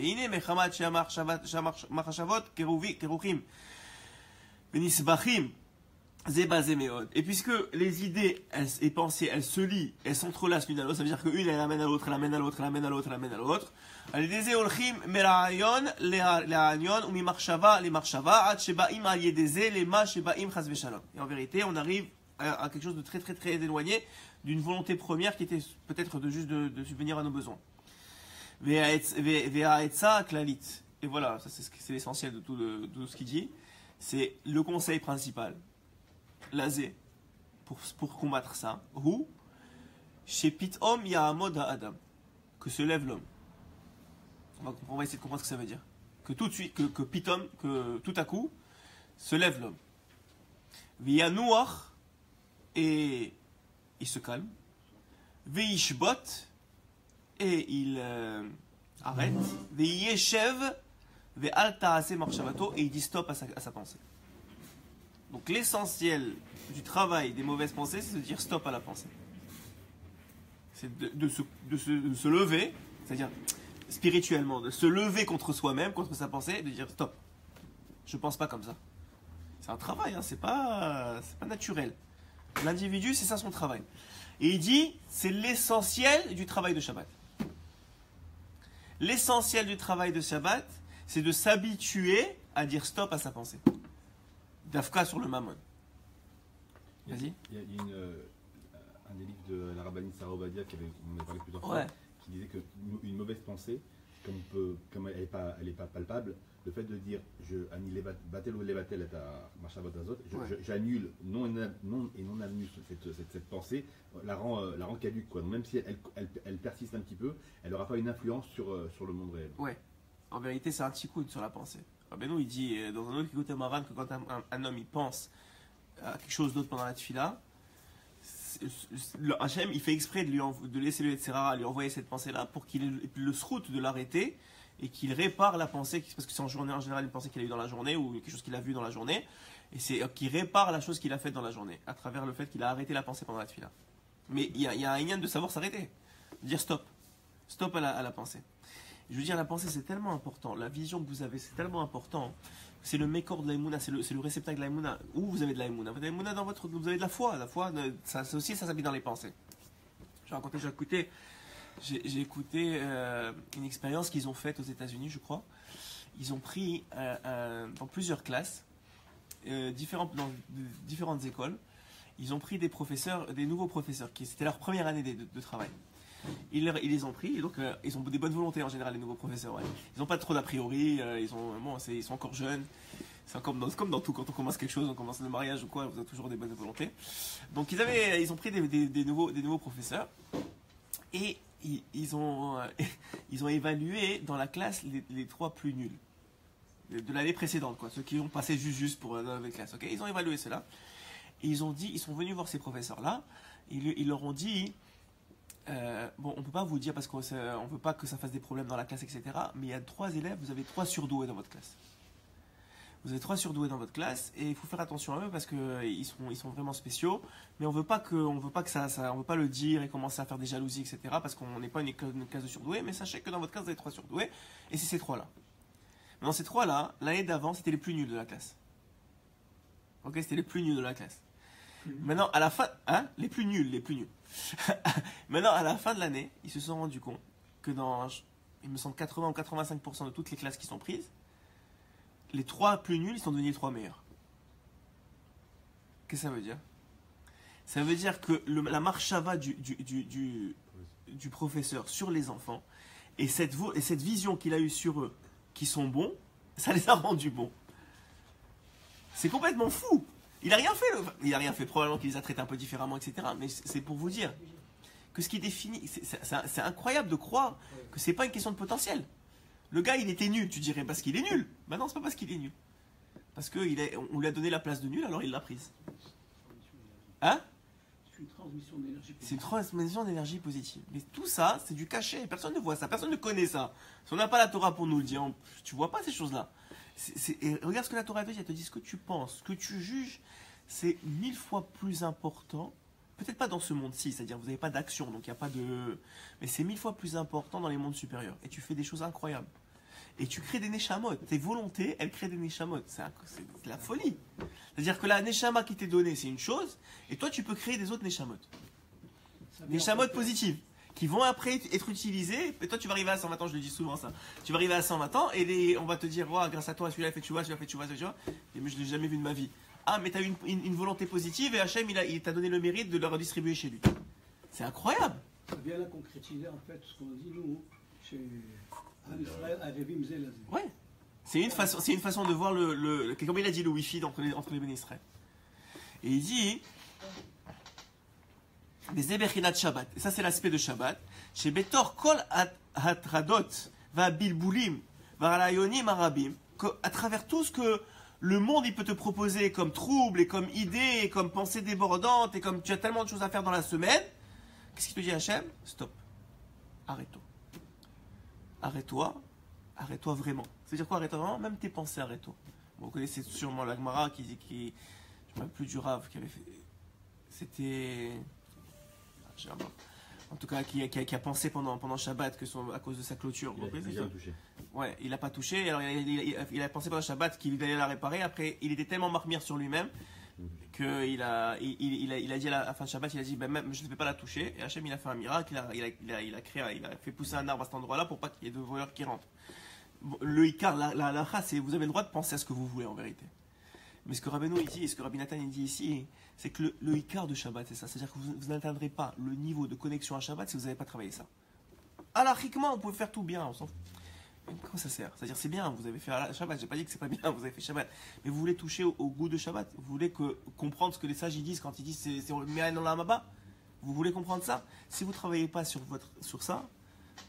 Et puisque les idées et pensées, elles se lient, elles s'entrelacent l'une à l'autre, ça veut dire qu'une elle amène à l'autre, elle amène à l'autre, elle amène à l'autre, elle amène à l'autre. Et en vérité, on arrive à quelque chose de très très très éloigné d'une volonté première qui était peut-être juste de subvenir à nos besoins. Et voilà, ça c'est l'essentiel de tout ce qu'il dit. C'est le conseil principal, l'azé, pour combattre ça. Où chez Pitom Yahamod Adam, que se lève l'homme. On va essayer de comprendre ce que ça veut dire. Que tout de suite, que Pitom, que tout à coup, se lève l'homme. Viyanouach, et il se calme. Veishbot, et il arrête. Veyeshev, ve'al ta'ase marshavato, et il dit stop à sa pensée. Donc l'essentiel du travail des mauvaises pensées, c'est de dire stop à la pensée. C'est de se lever, c'est-à-dire spirituellement, de se lever contre soi-même, contre sa pensée, et de dire stop. Je pense pas comme ça. C'est un travail, hein, c'est pas naturel. L'individu, c'est ça son travail. Et il dit, c'est l'essentiel du travail de Shabbat. L'essentiel du travail de Shabbat, c'est de s'habituer à dire stop à sa pensée. Dafka sur le mammon. Vas-y. Il y a un des livres de la rabbinite Sarah Obadia on en a parlé plusieurs fois, qui disait qu'une mauvaise pensée, comme elle n'est pas palpable, le fait de dire j'annule non annule cette pensée, la rend caduque, quoi. Donc même si elle persiste un petit peu, elle n'aura pas une influence sur le monde réel. Ouais. En vérité, c'est un petit coup sur la pensée. Rabbeinu, il dit dans un autre écoute Maran que quand un homme il pense à quelque chose d'autre pendant la tefila, Hachem il fait exprès de laisser le Yetzirah lui envoyer cette pensée-là pour qu'il ait le srout de l'arrêter et qu'il répare la pensée, parce que c'est en général une pensée qu'il a eue dans la journée ou quelque chose qu'il a vu dans la journée, Et c'est qui répare la chose qu'il a faite dans la journée, à travers le fait qu'il a arrêté la pensée pendant la tefila. Mais il y a un lien de savoir s'arrêter. Dire stop. Stop à la pensée. Je veux dire, la pensée, c'est tellement important. La vision que vous avez, c'est tellement important. C'est le mécor de l'aïmouna, c'est le réceptacle de l'aïmouna. Où vous avez de l'aïmouna? Vous avez de l'aïmouna dans votre... Vous avez de la foi. La foi, ça s'habille dans les pensées. J'ai écouté une expérience qu'ils ont faite aux États-Unis, je crois. Ils ont pris dans plusieurs classes, dans différentes écoles, ils ont pris des nouveaux professeurs, c'était leur première année de travail. Ils les ont pris, et donc ils ont des bonnes volontés en général, les nouveaux professeurs. Ouais. Ils n'ont pas trop d'a priori, ils sont encore jeunes. C'est comme dans tout, quand on commence quelque chose, on commence le mariage ou quoi, vous avez toujours des bonnes volontés. Donc ils ont pris des nouveaux professeurs, et ils ont évalué dans la classe les 3 plus nuls de l'année précédente, quoi, ceux qui ont passé juste pour la classe. Okay, ils ont évalué cela, et ils sont venus voir ces professeurs-là, ils leur ont dit. Bon, on ne peut pas vous dire parce qu'on ne veut pas que ça fasse des problèmes dans la classe, etc. Mais il y a 3 élèves, vous avez 3 surdoués dans votre classe. Vous avez 3 surdoués dans votre classe et il faut faire attention à eux parce qu'ils sont vraiment spéciaux. Mais on ne veut pas on veut pas le dire et commencer à faire des jalousies, etc. Parce qu'on n'est pas une classe de surdoués. Mais sachez que dans votre classe, vous avez 3 surdoués et c'est ces 3-là. Mais dans ces 3-là, l'année d'avant, c'était les plus nuls de la classe. Ok, c'était les plus nuls de la classe. Maintenant, à la fin, les plus nuls. Maintenant, à la fin de l'année, ils se sont rendus compte que il me semble 80 ou 85% de toutes les classes qui sont prises, les 3 plus nuls, ils sont devenus les 3 meilleurs. Qu'est-ce que ça veut dire? Ça veut dire que la marchava du professeur sur les enfants et cette vision qu'il a eue sur eux, qui sont bons, ça les a rendus bons. C'est complètement fou. Il a rien fait, probablement qu'il les a traités un peu différemment, etc. Mais c'est pour vous dire que ce qui définit, c'est incroyable de croire que c'est pas une question de potentiel. Le gars, il était nul, tu dirais parce qu'il est nul. Ben non, c'est pas parce qu'il est nul. Parce qu'on lui a donné la place de nul, alors il l'a prise. Hein? C'est une transmission d'énergie positive. C'est une transmission d'énergie positive. Mais tout ça, c'est du cachet. Personne ne voit ça, personne ne connaît ça. Si on n'a pas la Torah pour nous le dire, tu vois pas ces choses-là. Et regarde ce que la Torah te dit, elle te dit ce que tu penses, ce que tu juges, c'est 1000 fois plus important. Peut-être pas dans ce monde-ci, c'est-à-dire vous n'avez pas d'action, donc il n'y a pas de... Mais c'est 1000 fois plus important dans les mondes supérieurs. Et tu fais des choses incroyables. Et tu crées des neshamot. Tes volontés, elles créent des neshamot. C'est la folie. C'est-à-dire que la neshama qui t'est donnée, c'est une chose, et toi tu peux créer des autres neshamot. Neshamot positives, qui vont après être utilisées. Et toi tu vas arriver à 120 ans, je le dis souvent ça. Tu vas arriver à 120 ans, et on va te dire, oh, grâce à toi, celui-là a fait tchouva, celui-là a fait tchouva, celui-là. Et mais je ne l'ai jamais vu de ma vie. Ah, mais tu as eu une volonté positive, et Hachem, il t'a donné le mérite de le redistribuer chez lui. C'est incroyable. Ça vient là concrétiser en fait ce qu'on dit nous chez Israël, Arevim Zelazé. Ouais. C'est une façon de voir comme il a dit le wifi entre les bénis Israël. Et il dit des Eberchinat Shabbat. Et ça c'est l'aspect de Shabbat. Chez Betor Kol Hatradot va Bilbulim va Rayonim Arabim. À travers tout ce que le monde il peut te proposer comme trouble et comme idée et comme pensée débordante et comme tu as tellement de choses à faire dans la semaine, qu'est-ce qu'il te dit Hachem? Stop. Arrête-toi. Arrête-toi vraiment. C'est-à-dire quoi, arrête-toi vraiment? Même tes pensées, arrête-toi. Vous connaissez sûrement la Gemara je ne me rappelle plus du Rav qui avait fait. C'était. En tout cas, qui a pensé pendant Shabbat à cause de sa clôture. Il a touché. Ouais, il n'a pas touché. Alors il a pensé pendant Shabbat qu'il allait la réparer. Après, il était tellement marmire sur lui-même qu'il a dit à la fin de Shabbat, il a dit même je ne vais pas la toucher. Et Hachem il a fait un miracle, il a fait pousser un arbre à cet endroit-là pour pas qu'il y ait de voleurs qui rentrent. Le Icar, la race, vous avez le droit de penser à ce que vous voulez en vérité. Mais ce que Rabbeinu il dit, et ce que Rabbi Nathan il dit ici, c'est que le Icar de Shabbat, c'est ça. C'est-à-dire que vous n'atteindrez pas le niveau de connexion à Shabbat si vous n'avez pas travaillé ça. Alachiquement, on peut faire tout bien, on s'en fout. Comment ça sert? C'est-à-dire c'est bien, vous avez fait Shabbat, j'ai pas dit que c'est pas bien, vous avez fait Shabbat. Mais vous voulez toucher au goût de Shabbat, vous voulez comprendre ce que les sages ils disent quand ils disent c'est Me'ain Olam Haba. Vous voulez comprendre ça? Si vous ne travaillez pas sur ça,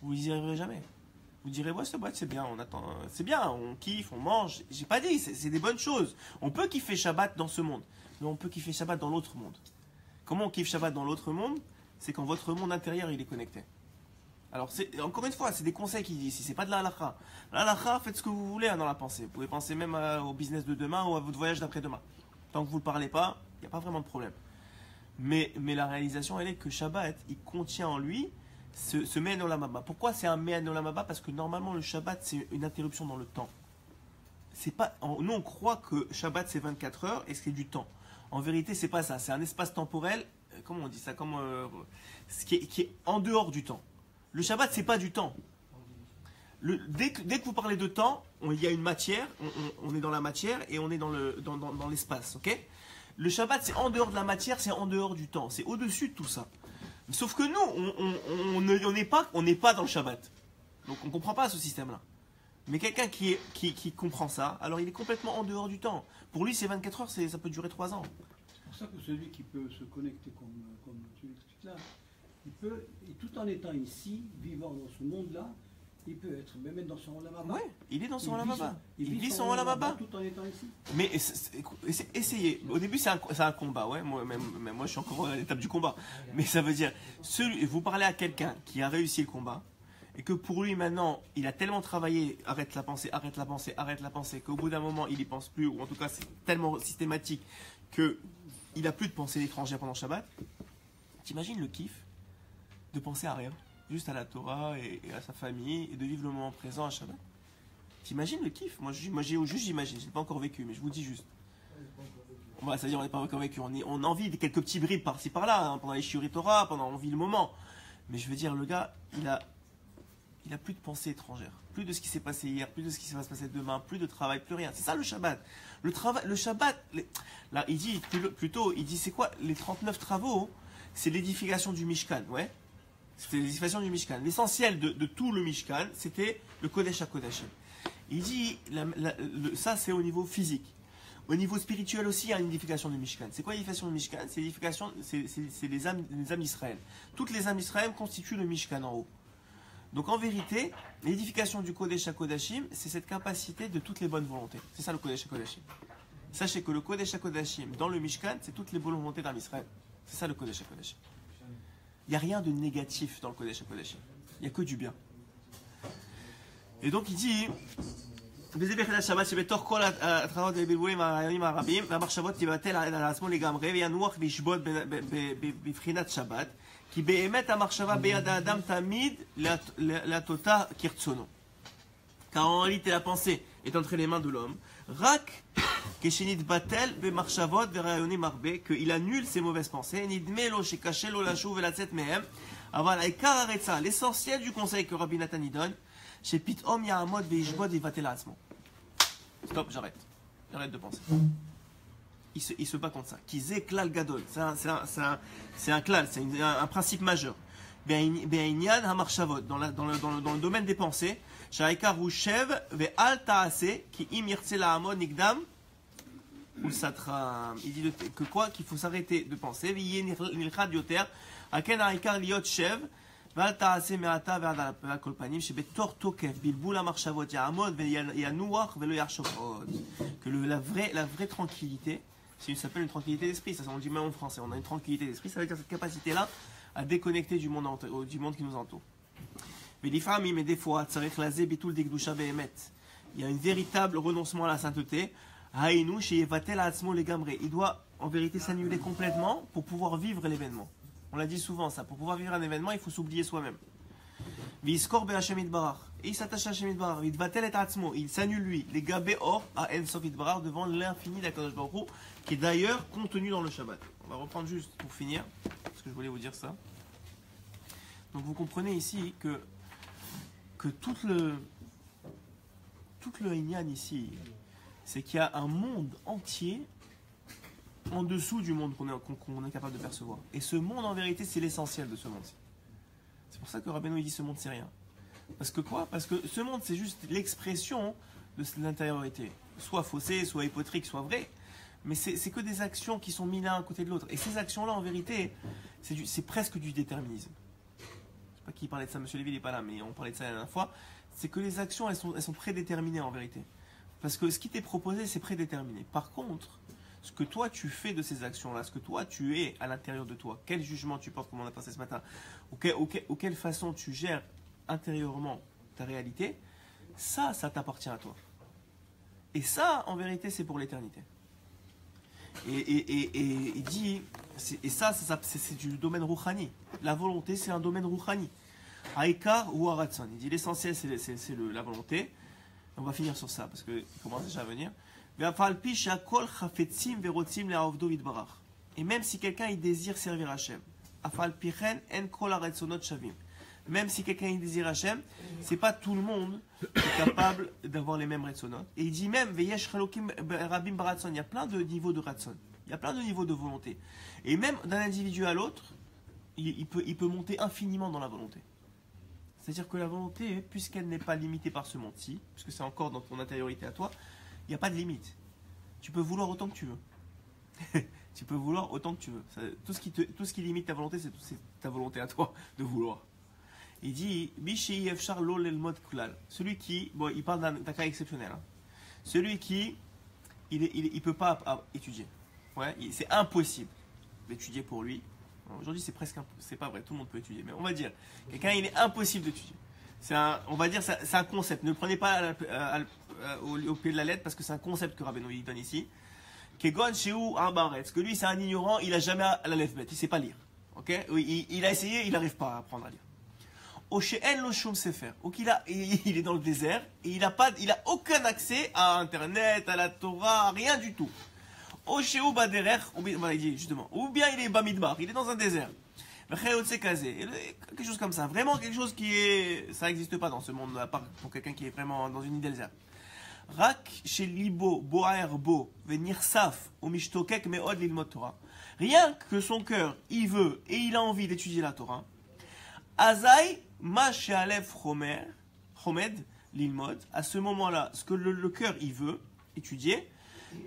vous n'y arriverez jamais. Vous direz ouais Shabbat c'est bien, on attend, c'est bien, on kiffe, on mange. J'ai pas dit, c'est des bonnes choses. On peut kiffer Shabbat dans ce monde, mais on peut kiffer Shabbat dans l'autre monde. Comment on kiffe Shabbat dans l'autre monde? C'est quand votre monde intérieur il est connecté. Alors, encore une fois, c'est des conseils qu'il dit ici, c'est pas de la halakha. La halakha, faites ce que vous voulez dans la pensée. Vous pouvez penser même au business de demain ou à votre voyage d'après-demain. Tant que vous ne parlez pas, il n'y a pas vraiment de problème. Mais la réalisation, elle est que Shabbat, il contient en lui ce Me'en Olam Haba. Pourquoi c'est un Me'en Olam Haba? Parce que normalement, le Shabbat, c'est une interruption dans le temps. C'est pas, nous, on croit que Shabbat, c'est 24 heures et c'est du temps. En vérité, c'est pas ça. C'est un espace temporel, comment on dit ça, qui est en dehors du temps. Le Shabbat, c'est pas du temps. Dès que vous parlez de temps, il y a une matière, on est dans la matière et on est dans l'espace, ok? Le Shabbat, c'est en dehors de la matière, c'est en dehors du temps, c'est au-dessus de tout ça. Sauf que nous, on n'est pas dans le Shabbat. Donc on ne comprend pas ce système-là. Mais quelqu'un qui comprend ça, alors il est complètement en dehors du temps. Pour lui, c'est 24 heures, ça peut durer 3 ans. C'est pour ça que celui qui peut se connecter, comme tu l'expliques là, il peut, et tout en étant ici, vivant dans ce monde-là, il peut être, même dans son Olam Haba. Ouais, il est dans son Olam Haba. Il vit son Olam Olam Haba. tout en étant ici. Mais essayez. Au début, c'est un combat. Ouais. Moi, je suis encore à l'étape du combat. Mais ça veut dire, vous parlez à quelqu'un qui a réussi le combat, et que pour lui, maintenant, il a tellement travaillé, arrête la pensée, qu'au bout d'un moment, il n'y pense plus, ou en tout cas, c'est tellement systématique qu'il n'a plus de pensée étrangère pendant Shabbat. T'imagines le kiff de penser à rien? Juste à la Torah et à sa famille et de vivre le moment présent à Shabbat. T'imagines le kiff? Moi j'imagine, je l'ai pas encore vécu, mais je vous dis juste. C'est-à-dire on n'est pas encore vécu, on a envie de quelques petits bribes par-ci par-là, hein, pendant les shiuri Torah, pendant on vit le moment. Mais je veux dire, le gars, il a plus de pensée étrangère, plus de ce qui s'est passé hier, plus de ce qui va se passer demain, plus de travail, plus rien. C'est ça le Shabbat. Le Shabbat, là il dit plutôt, il dit c'est quoi les 39 travaux? C'est l'édification du Mishkan, ouais. C'était l'édification du Mishkan. L'essentiel de tout le Mishkan, c'était le Kodesh HaKodashim. Il dit, ça c'est au niveau physique. Au niveau spirituel aussi, il y a une édification du Mishkan. C'est quoi l'édification du Mishkan? C'est les âmes d'Israël. Toutes les âmes d'Israël constituent le Mishkan en haut. Donc en vérité, l'édification du Kodesh HaKodashim, c'est cette capacité de toutes les bonnes volontés. C'est ça le Kodesh HaKodashim. Sachez que le Kodesh HaKodashim, dans le Mishkan, c'est toutes les bonnes volontés d'âme Israël. C'est ça le Kodesh HaKodashim. Il n'y a rien de négatif dans le Kodesh HaKodashim. Il n'y a que du bien. Et donc il dit, car en réalité la pensée est entre les mains de l'homme. Rak Keshinit Batel Bemarchavot Verayonim Arbe, qu'il annule ses mauvaises pensées. Nidmelo Shekashelo Lashuv Velatzet Mehem. Aval Aikar Aretza, l'essentiel du conseil que Rabbi Nathan y donne, chez Pitom Yahamod Veishbod Vivatel Atzmo. Stop, j'arrête de penser. Il se bat contre ça. Kizé Klal Gadol, c'est un klal, c'est un principe majeur. Be'inyan Hamarchavot, dans le domaine des pensées. Shaikar Rushev ve'al ta'ase ki im yirtze la'amod nigdam ou satram. Il dit que quoi? Qu'il faut s'arrêter de penser. Ve'yeh nilchad yoter aken ha'ikar liot shev ve'al ta'ase me'ata ve'al kol panim shebetor tokef bilbul ha'marchavot ya'amod ve'yanuach ve'lo yarshofot. Que la vraie tranquillité, ça s'appelle une tranquillité d'esprit. Ça on le dit même en français. On a une tranquillité d'esprit. Ça veut dire cette capacité-là à déconnecter du monde qui nous entoure. Mais des fois, il y a un véritable renoncement à la sainteté. Il doit en vérité s'annuler complètement pour pouvoir vivre l'événement. On l'a dit souvent ça. Pour pouvoir vivre un événement, il faut s'oublier soi-même. Et il s'attache à Hashem Yitbarach. Il s'annule lui. Les Gabéor à Ensof Yitbarach devant l'infini d'Akadosh Baruch Hu, qui est d'ailleurs contenu dans le Shabbat. On va reprendre juste pour finir, parce que je voulais vous dire ça. Donc vous comprenez ici que tout le Inyan ici, c'est qu'il y a un monde entier en dessous du monde qu'on est capable de percevoir. Et ce monde, en vérité, c'est l'essentiel de ce monde-ci. C'est pour ça que Rabbeinu dit ce monde, c'est rien. Parce que quoi? Parce que ce monde, c'est juste l'expression de l'intériorité. Soit faussée, soit hypotrique, soit vraie. Mais c'est que des actions qui sont mises l'un à côté de l'autre. Et ces actions-là, en vérité, c'est presque du déterminisme. Pas qui parlait de ça, M. Lévy n'est pas là, mais on parlait de ça la dernière fois, c'est que les actions, elles sont prédéterminées en vérité. Parce que ce qui t'est proposé, c'est prédéterminé. Par contre, ce que toi tu fais de ces actions-là, ce que toi tu es à l'intérieur de toi, quel jugement tu portes, comme on a passé ce matin, ou quelle façon tu gères intérieurement ta réalité, ça t'appartient à toi. Et ça, en vérité, c'est pour l'éternité. Et il dit, et ça c'est du domaine rouhani. La volonté, c'est un domaine rouhani. Aïkar ou Aratson. Il dit l'essentiel, c'est la volonté. On va finir sur ça parce qu'il commence déjà à venir. Et même si quelqu'un il désire servir Hachem, même si quelqu'un il désire Hachem, c'est pas tout le monde qui est capable d'avoir les mêmes Retzonot. Et il dit même, il y a plein de niveaux de Ratson, il y a plein de niveaux de volonté. Et même d'un individu à l'autre, il peut monter infiniment dans la volonté. C'est-à-dire que la volonté, puisqu'elle n'est pas limitée par ce monde-ci, puisque c'est encore dans ton intériorité à toi, il n'y a pas de limite. Tu peux vouloir autant que tu veux. Tu peux vouloir autant que tu veux. Tout ce qui limite ta volonté, c'est ta volonté à toi de vouloir. Il dit, celui qui, bon, il parle d'un cas exceptionnel. Hein. Celui qui, il peut pas étudier. Ouais, c'est impossible d'étudier pour lui. Aujourd'hui, c'est pas vrai, tout le monde peut étudier. Mais on va dire, quelqu'un, il est impossible d'étudier. On va dire, c'est un concept. Ne le prenez pas au pied de la lettre parce que c'est un concept que Rabbeinu donne ici. Kegon Shehu Arbaretz, que lui, c'est un ignorant, il a jamais la lèvre bête, il sait pas lire. Ok? Oui, il a essayé, il n'arrive pas à apprendre à lire. Osheen lo shum sefer, ou il est dans le désert et il a aucun accès à Internet, à la Torah, à rien du tout. Oshéou baderer, justement, ou bien il est bamidbar, il est dans un désert. Quelque chose comme ça, vraiment quelque chose ça n'existe pas dans ce monde, à part pour quelqu'un qui est vraiment dans une île désert. Rak chez libo boaerbo venir saf ou mishtokek meod lilmot Torah. Rien que son cœur, il veut et il a envie d'étudier la Torah. Azai ma she'alev chomed lilmod. À ce moment-là, ce que le cœur il veut étudier.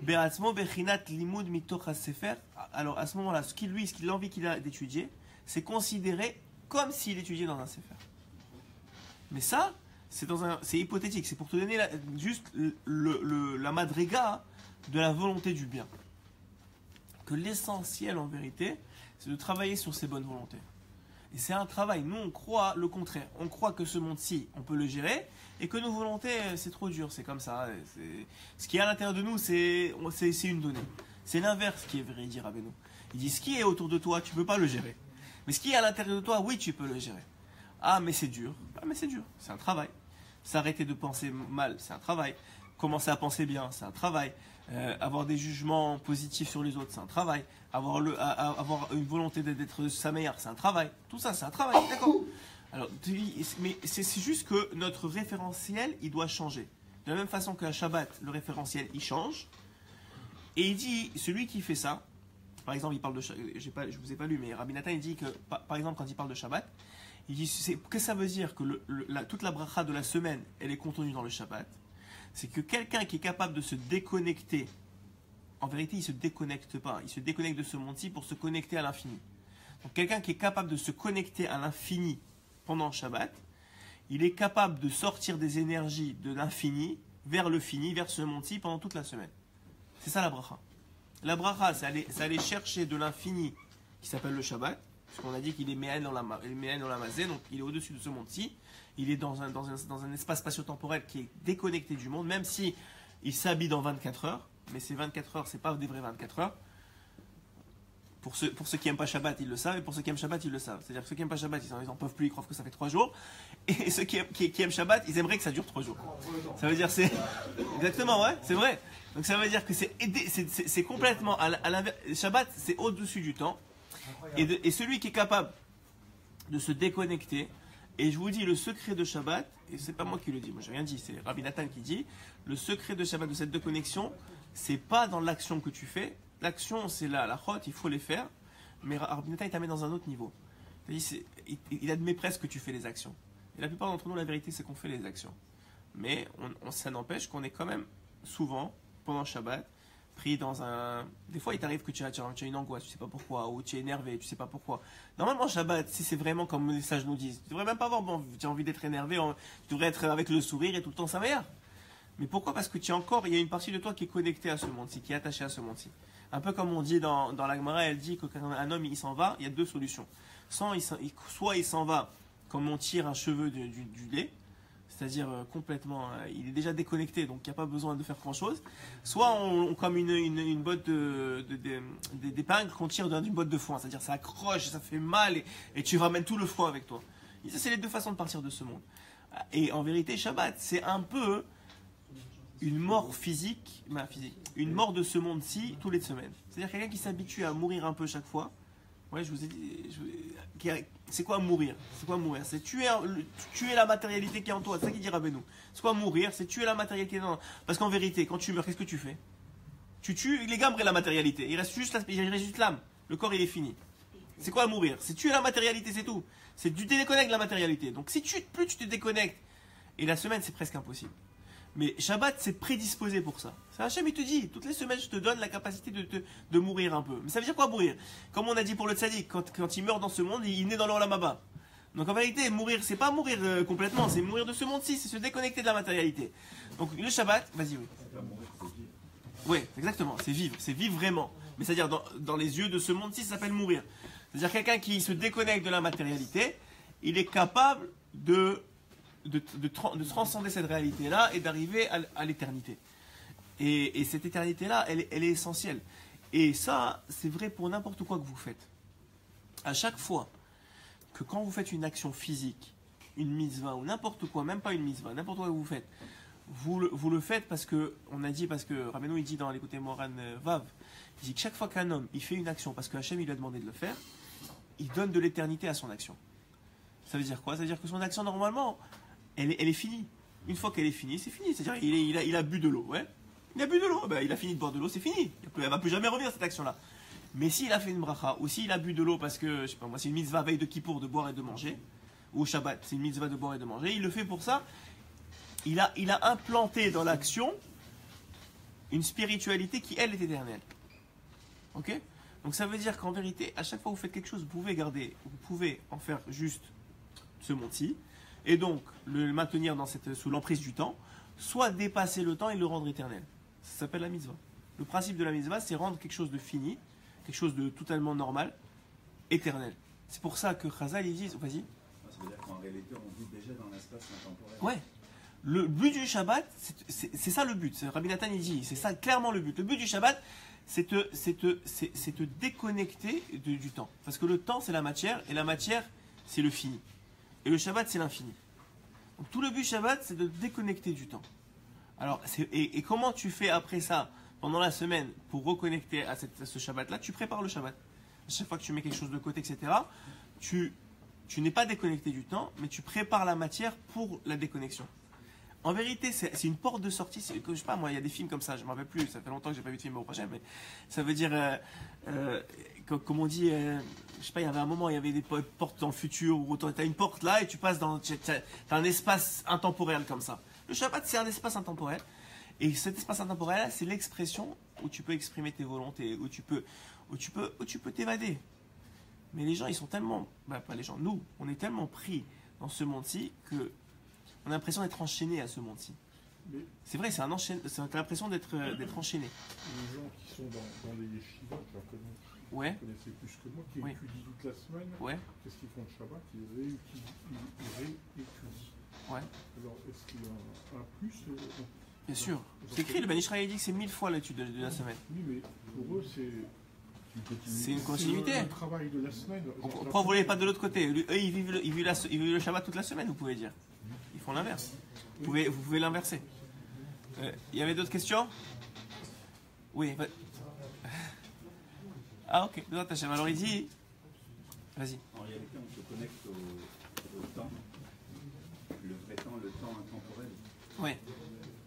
Be'atzmo bechinat limud mitoch hasefer. Alors à ce moment-là, ce qu'il a envie qu'il a d'étudier, c'est considéré comme s'il étudiait dans un sefer. Mais ça, c'est hypothétique. C'est pour te donner juste la madriga de la volonté du bien. Que l'essentiel en vérité, c'est de travailler sur ses bonnes volontés. Et c'est un travail. Nous, on croit le contraire. On croit que ce monde-ci, on peut le gérer, et que nos volontés, c'est trop dur. C'est comme ça. Ce qui est à l'intérieur de nous, c'est une donnée. C'est l'inverse qui est vrai, dit Rabbeinu. Il dit, ce qui est autour de toi, tu ne peux pas le gérer. Mais ce qui est à l'intérieur de toi, oui, tu peux le gérer. Ah, mais c'est dur. Ah, mais c'est dur. C'est un travail. S'arrêter de penser mal, c'est un travail. Commencer à penser bien, c'est un travail. Avoir des jugements positifs sur les autres, c'est un travail. Avoir une volonté d'être sa meilleure, c'est un travail. Tout ça, c'est un travail, d'accord? Alors, mais c'est juste que notre référentiel, il doit changer. De la même façon qu'à Shabbat, le référentiel, il change. Et il dit, celui qui fait ça, par exemple, il parle de je vous ai pas lu, mais Rabbi Nathan, il dit que, par exemple, quand il parle de Shabbat, il dit, qu'est-ce que ça veut dire que toute la bracha de la semaine, elle est contenue dans le Shabbat? C'est que quelqu'un qui est capable de se déconnecter, en vérité, il ne se déconnecte pas. Il se déconnecte de ce monde-ci pour se connecter à l'infini. Donc, quelqu'un qui est capable de se connecter à l'infini pendant le Shabbat, il est capable de sortir des énergies de l'infini vers le fini, vers ce monde-ci pendant toute la semaine. C'est ça la bracha. La bracha, c'est aller chercher de l'infini qui s'appelle le Shabbat, puisqu'on a dit qu'il est Me'en dans la Mazé, donc il est au-dessus de ce monde-ci. Il est dans un espace spatio-temporel qui est déconnecté du monde, même si il s'habille dans 24 heures, mais ces 24 heures, c'est pas des vraies 24 heures. Pour ceux qui n'aiment pas Shabbat, ils le savent, et pour ceux qui aiment Shabbat, ils le savent. C'est-à-dire que ceux qui n'aiment pas Shabbat, ils n'en peuvent plus, ils croient que ça fait 3 jours. Et ceux qui aiment Shabbat, ils aimeraient que ça dure 3 jours. Ça veut dire c'est... Exactement, ouais, c'est vrai. Donc ça veut dire que c'est complètement à l'inverse. Shabbat, c'est au-dessus du temps. Et celui qui est capable de se déconnecter, et je vous dis, le secret de Shabbat, et c'est pas moi qui le dis, moi j'ai rien dit, c'est Rabbi Nathan qui dit, le secret de Shabbat, de cette déconnexion, c'est pas dans l'action que tu fais. L'action, c'est la chot, il faut les faire, mais Rabbi Nathan, il t'amène dans un autre niveau. Il admet presque que tu fais les actions. Et la plupart d'entre nous, la vérité, c'est qu'on fait les actions. Mais ça n'empêche qu'on est quand même souvent, pendant Shabbat, pris dans un... Des fois, il t'arrive que tu as une angoisse, tu sais pas pourquoi, ou tu es énervé, tu sais pas pourquoi. Normalement, Shabbat, si c'est vraiment comme les sages nous disent, tu devrais même pas avoir tu as envie d'être énervé, tu devrais être avec le sourire et tout le temps ça meilleur. Mais pourquoi? Parce que il y a une partie de toi qui est connectée à ce monde-ci, qui est attachée à ce monde-ci. Un peu comme on dit dans la Gemara, elle dit que quand un homme il s'en va, il y a deux solutions. Soit il s'en va comme on tire un cheveu du lait, c'est-à-dire complètement, il est déjà déconnecté, donc il n'y a pas besoin de faire grand-chose. Soit comme une botte d'épingle qu'on tire d'une botte de foin, c'est-à-dire ça accroche, ça fait mal et tu ramènes tout le foin avec toi. Et ça, c'est les deux façons de partir de ce monde. Et en vérité, Shabbat, c'est un peu une mort physique, une mort de ce monde-ci tous les semaines. C'est-à-dire quelqu'un qui s'habitue à mourir un peu chaque fois. Ouais, je vous ai dit. C'est quoi mourir? C'est quoi mourir? C'est tuer la matérialité qui est en toi. C'est ça qu'il dit Rabbeinu. C'est quoi mourir? C'est tuer la matérialité qui est en toi. Parce qu'en vérité, quand tu meurs, qu'est-ce que tu fais? Tu tues les gambres et la matérialité. Il reste juste l'âme. Le corps, il est fini. C'est quoi mourir? C'est tuer la matérialité, c'est tout. C'est tu te déconnectes de la matérialité. Donc plus tu te déconnectes, et la semaine, c'est presque impossible. Mais Shabbat, c'est prédisposé pour ça. C'est Hachem, il te dit, toutes les semaines, je te donne la capacité de mourir un peu. Mais ça veut dire quoi mourir? Comme on a dit pour le tzaddik, quand il meurt dans ce monde, il naît dans l'Olam Haba. Donc en vérité, mourir, c'est pas mourir complètement, c'est mourir de ce monde-ci, c'est se déconnecter de la matérialité. Donc le Shabbat, vas-y, oui. Oui, exactement, c'est vivre vraiment. Mais c'est-à-dire, dans les yeux de ce monde-ci, ça s'appelle mourir. C'est-à-dire quelqu'un qui se déconnecte de la matérialité, il est capable de transcender cette réalité-là et d'arriver à l'éternité. Et cette éternité-là, elle est essentielle. Et ça, c'est vrai pour n'importe quoi que vous faites. À chaque fois que quand vous faites une action physique, une mitzvah ou n'importe quoi, même pas une mitzvah, n'importe quoi que vous faites, vous le faites parce que Rabbeinu il dit dans l'écouté Moran Vav, il dit que chaque fois qu'un homme il fait une action parce que Hachem il lui a demandé de le faire, il donne de l'éternité à son action. Ça veut dire quoi? Ça veut dire que son action normalement, elle est finie. Une fois qu'elle est finie, c'est fini. C'est-à-dire il a bu de l'eau, ouais. Il a bu de l'eau, ben, il a fini de boire de l'eau, c'est fini. Elle ne va plus jamais revenir cette action-là. Mais s'il a fait une bracha, ou s'il a bu de l'eau parce que, je sais pas moi, c'est une mitzvah veille de Kippour de boire et de manger, ou Shabbat, c'est une mitzvah de boire et de manger, il le fait pour ça. Il a implanté dans l'action une spiritualité qui, elle, est éternelle. Ok? Donc ça veut dire qu'en vérité, à chaque fois que vous faites quelque chose, vous pouvez en faire juste ce monde-ci, et donc le maintenir sous l'emprise du temps, soit dépasser le temps et le rendre éternel. Ça s'appelle la mitzvah. Le principe de la mitzvah, c'est rendre quelque chose de fini, quelque chose de totalement normal, éternel. C'est pour ça que Chazal, ils disent, vas-y. Ça veut dire qu'en réalité, on vit déjà dans l'espace intemporel. Ouais. Le but du Shabbat, c'est ça le but. Rabbi Nathan, il dit, c'est ça clairement le but. Le but du Shabbat, c'est te déconnecter du temps. Parce que le temps, c'est la matière, et la matière, c'est le fini. Et le Shabbat, c'est l'infini. Donc tout le but du Shabbat, c'est de te déconnecter du temps. Alors, et comment tu fais après ça, pendant la semaine, pour reconnecter à ce Shabbat-là? Tu prépares le Shabbat. À chaque fois que tu mets quelque chose de côté, etc., tu n'es pas déconnecté du temps, mais tu prépares la matière pour la déconnexion. En vérité, c'est une porte de sortie. Je sais pas, moi, il y a des films comme ça, je ne me rappelle plus, ça fait longtemps que je n'ai pas vu de film au prochain, mais ça veut dire, comme on dit, je sais pas, il y avait un moment, il y avait des portes dans le futur, où tu as une porte là et tu passes t'as un espace intemporel comme ça. Le Shabbat, c'est un espace intemporel. Et cet espace intemporel, c'est l'expression où tu peux exprimer tes volontés, où tu peux t'évader. Mais les gens, ils sont tellement, pas les gens, nous, on est tellement pris dans ce monde-ci que on a l'impression d'être enchaîné à ce monde-ci. C'est vrai, c'est l'impression d'être enchaîné. Les gens qui sont dans les yeshivas, je connais, Ouais. vous connaissez plus que moi, qui Oui. étudient toute la semaine, Ouais. qu'est-ce qu'ils font le Shabbat? Ils réétudient. Ouais. Alors, est-ce qu'il y a un plus Bien sûr. C'est écrit, le Ben Israël dit que c'est 1000 fois l'étude de la semaine. Oui, mais pour eux, C'est une continuité. C'est le travail de la semaine. Pourquoi vous ne voulez pas de l'autre côté? Eux, ils vivent le Shabbat toute la semaine, vous pouvez dire. Ils font l'inverse. Vous pouvez l'inverser. Il y avait d'autres questions? Oui. Ah, ok. Alors il dit. Vas-y. En réalité, on se connecte au temps, le vrai temps, le temps intemporel, Oui.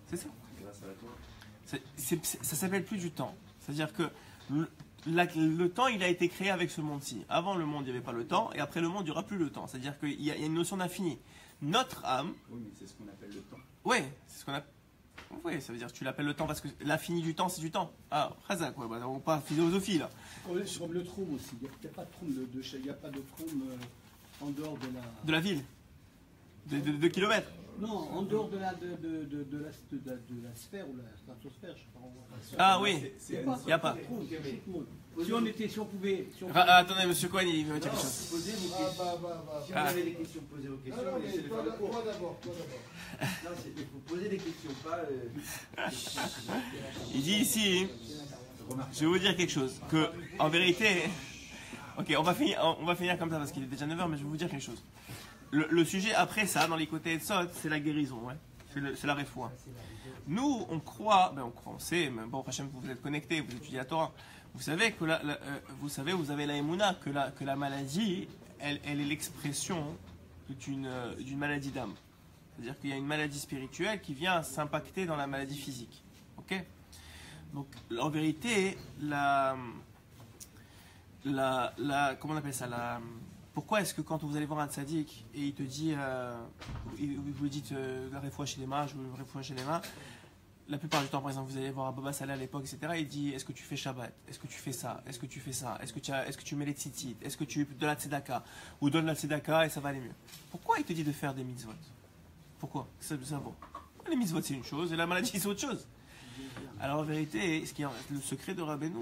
C'est ça. grâce à la Torah. Ça s'appelle plus du temps. C'est-à-dire que le temps, il a été créé avec ce monde-ci. Avant le monde, il n'y avait pas le temps, et après le monde, il n'y aura plus le temps. C'est-à-dire qu'il y a une notion d'infini. Notre âme. Oui, mais c'est ce qu'on appelle le temps. Oui, c'est ce qu'on appelle. Oui, ça veut dire que tu l'appelles le temps parce que l'infini du temps, c'est du temps. Ah, Razak, ouais, on parle philosophie là. C'est comme le trône aussi. Il n'y a pas de trône en dehors de la. De la ville. de kilomètres. Non, en dehors de la sphère ou la stratosphère, je sais pas. Ah oui, Il n'y a pas. Si on pouvait. Attendez, monsieur Cohen, il veut dire quelque chose. Posez vos questions. Si vous avez des questions, posez vos questions. Laissez le faire le cours. Toi d'abord. Non, il faut poser des questions, pas. Il dit ici, je vais vous dire quelque chose, que en vérité, ok, on va finir comme ça parce qu'il est déjà 9h, mais je vais vous dire quelque chose. Le sujet après ça, dans les côtés de Sot, c'est la guérison, ouais. C'est la réfoua. Nous, on croit, on sait, mais bon, Hachem, vous êtes connectés, vous étudiez la Torah. Vous savez que vous avez la émouna, que la maladie, elle est l'expression d'une maladie d'âme. C'est-à-dire qu'il y a une maladie spirituelle qui vient s'impacter dans la maladie physique. Ok? Donc, en vérité, comment on appelle ça, pourquoi est-ce que quand vous allez voir un tzaddik et il te dit, vous lui dites la réfoua chez les mains, je veux la réfoua chez les mains, la plupart du temps, par exemple, vous allez voir Baba Saleh à l'époque, etc. Il dit, est-ce que tu fais Shabbat? Est-ce que tu fais ça? Est-ce que tu fais ça? Est-ce que tu mets les tzitzit? Est-ce que tu donnes la tzedaka? Ou donne la tzedaka et ça va aller mieux? Pourquoi il te dit de faire des mitzvot? Pourquoi? C'est bon. Les mitzvot c'est une chose et la maladie c'est autre chose. Alors en vérité, le secret de Rabbeinu,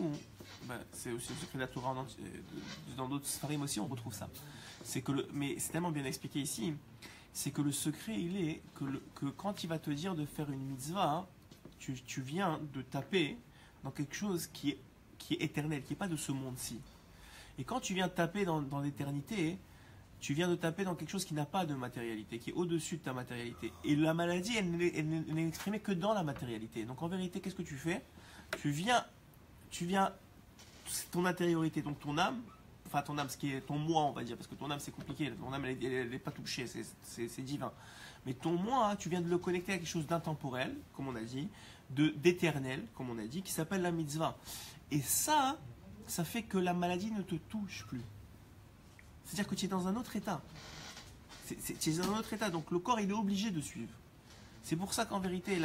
c'est aussi le secret de la Torah, dans d'autres Sfarim aussi on retrouve ça. Mais c'est tellement bien expliqué ici, c'est que le secret il est que quand il va te dire de faire une mitzvah, tu viens de taper dans quelque chose qui est éternel, qui n'est pas de ce monde-ci. Et quand tu viens taper dans l'éternité, tu viens de taper dans quelque chose qui n'a pas de matérialité, qui est au-dessus de ta matérialité. Et la maladie, elle n'est exprimée que dans la matérialité. Donc en vérité, qu'est-ce que tu fais? Tu viens, ton intériorité, donc ton âme, enfin ton âme, ce qui est ton moi, on va dire, parce que ton âme c'est compliqué, ton âme elle n'est pas touchée, c'est divin. Mais ton moi, tu viens de le connecter à quelque chose d'intemporel, comme on a dit, d'éternel, comme on a dit, qui s'appelle la mitzvah. Et ça fait que la maladie ne te touche plus. C'est-à-dire que tu es dans un autre état. Tu es dans un autre état, donc le corps il est obligé de suivre. C'est pour ça qu'en vérité,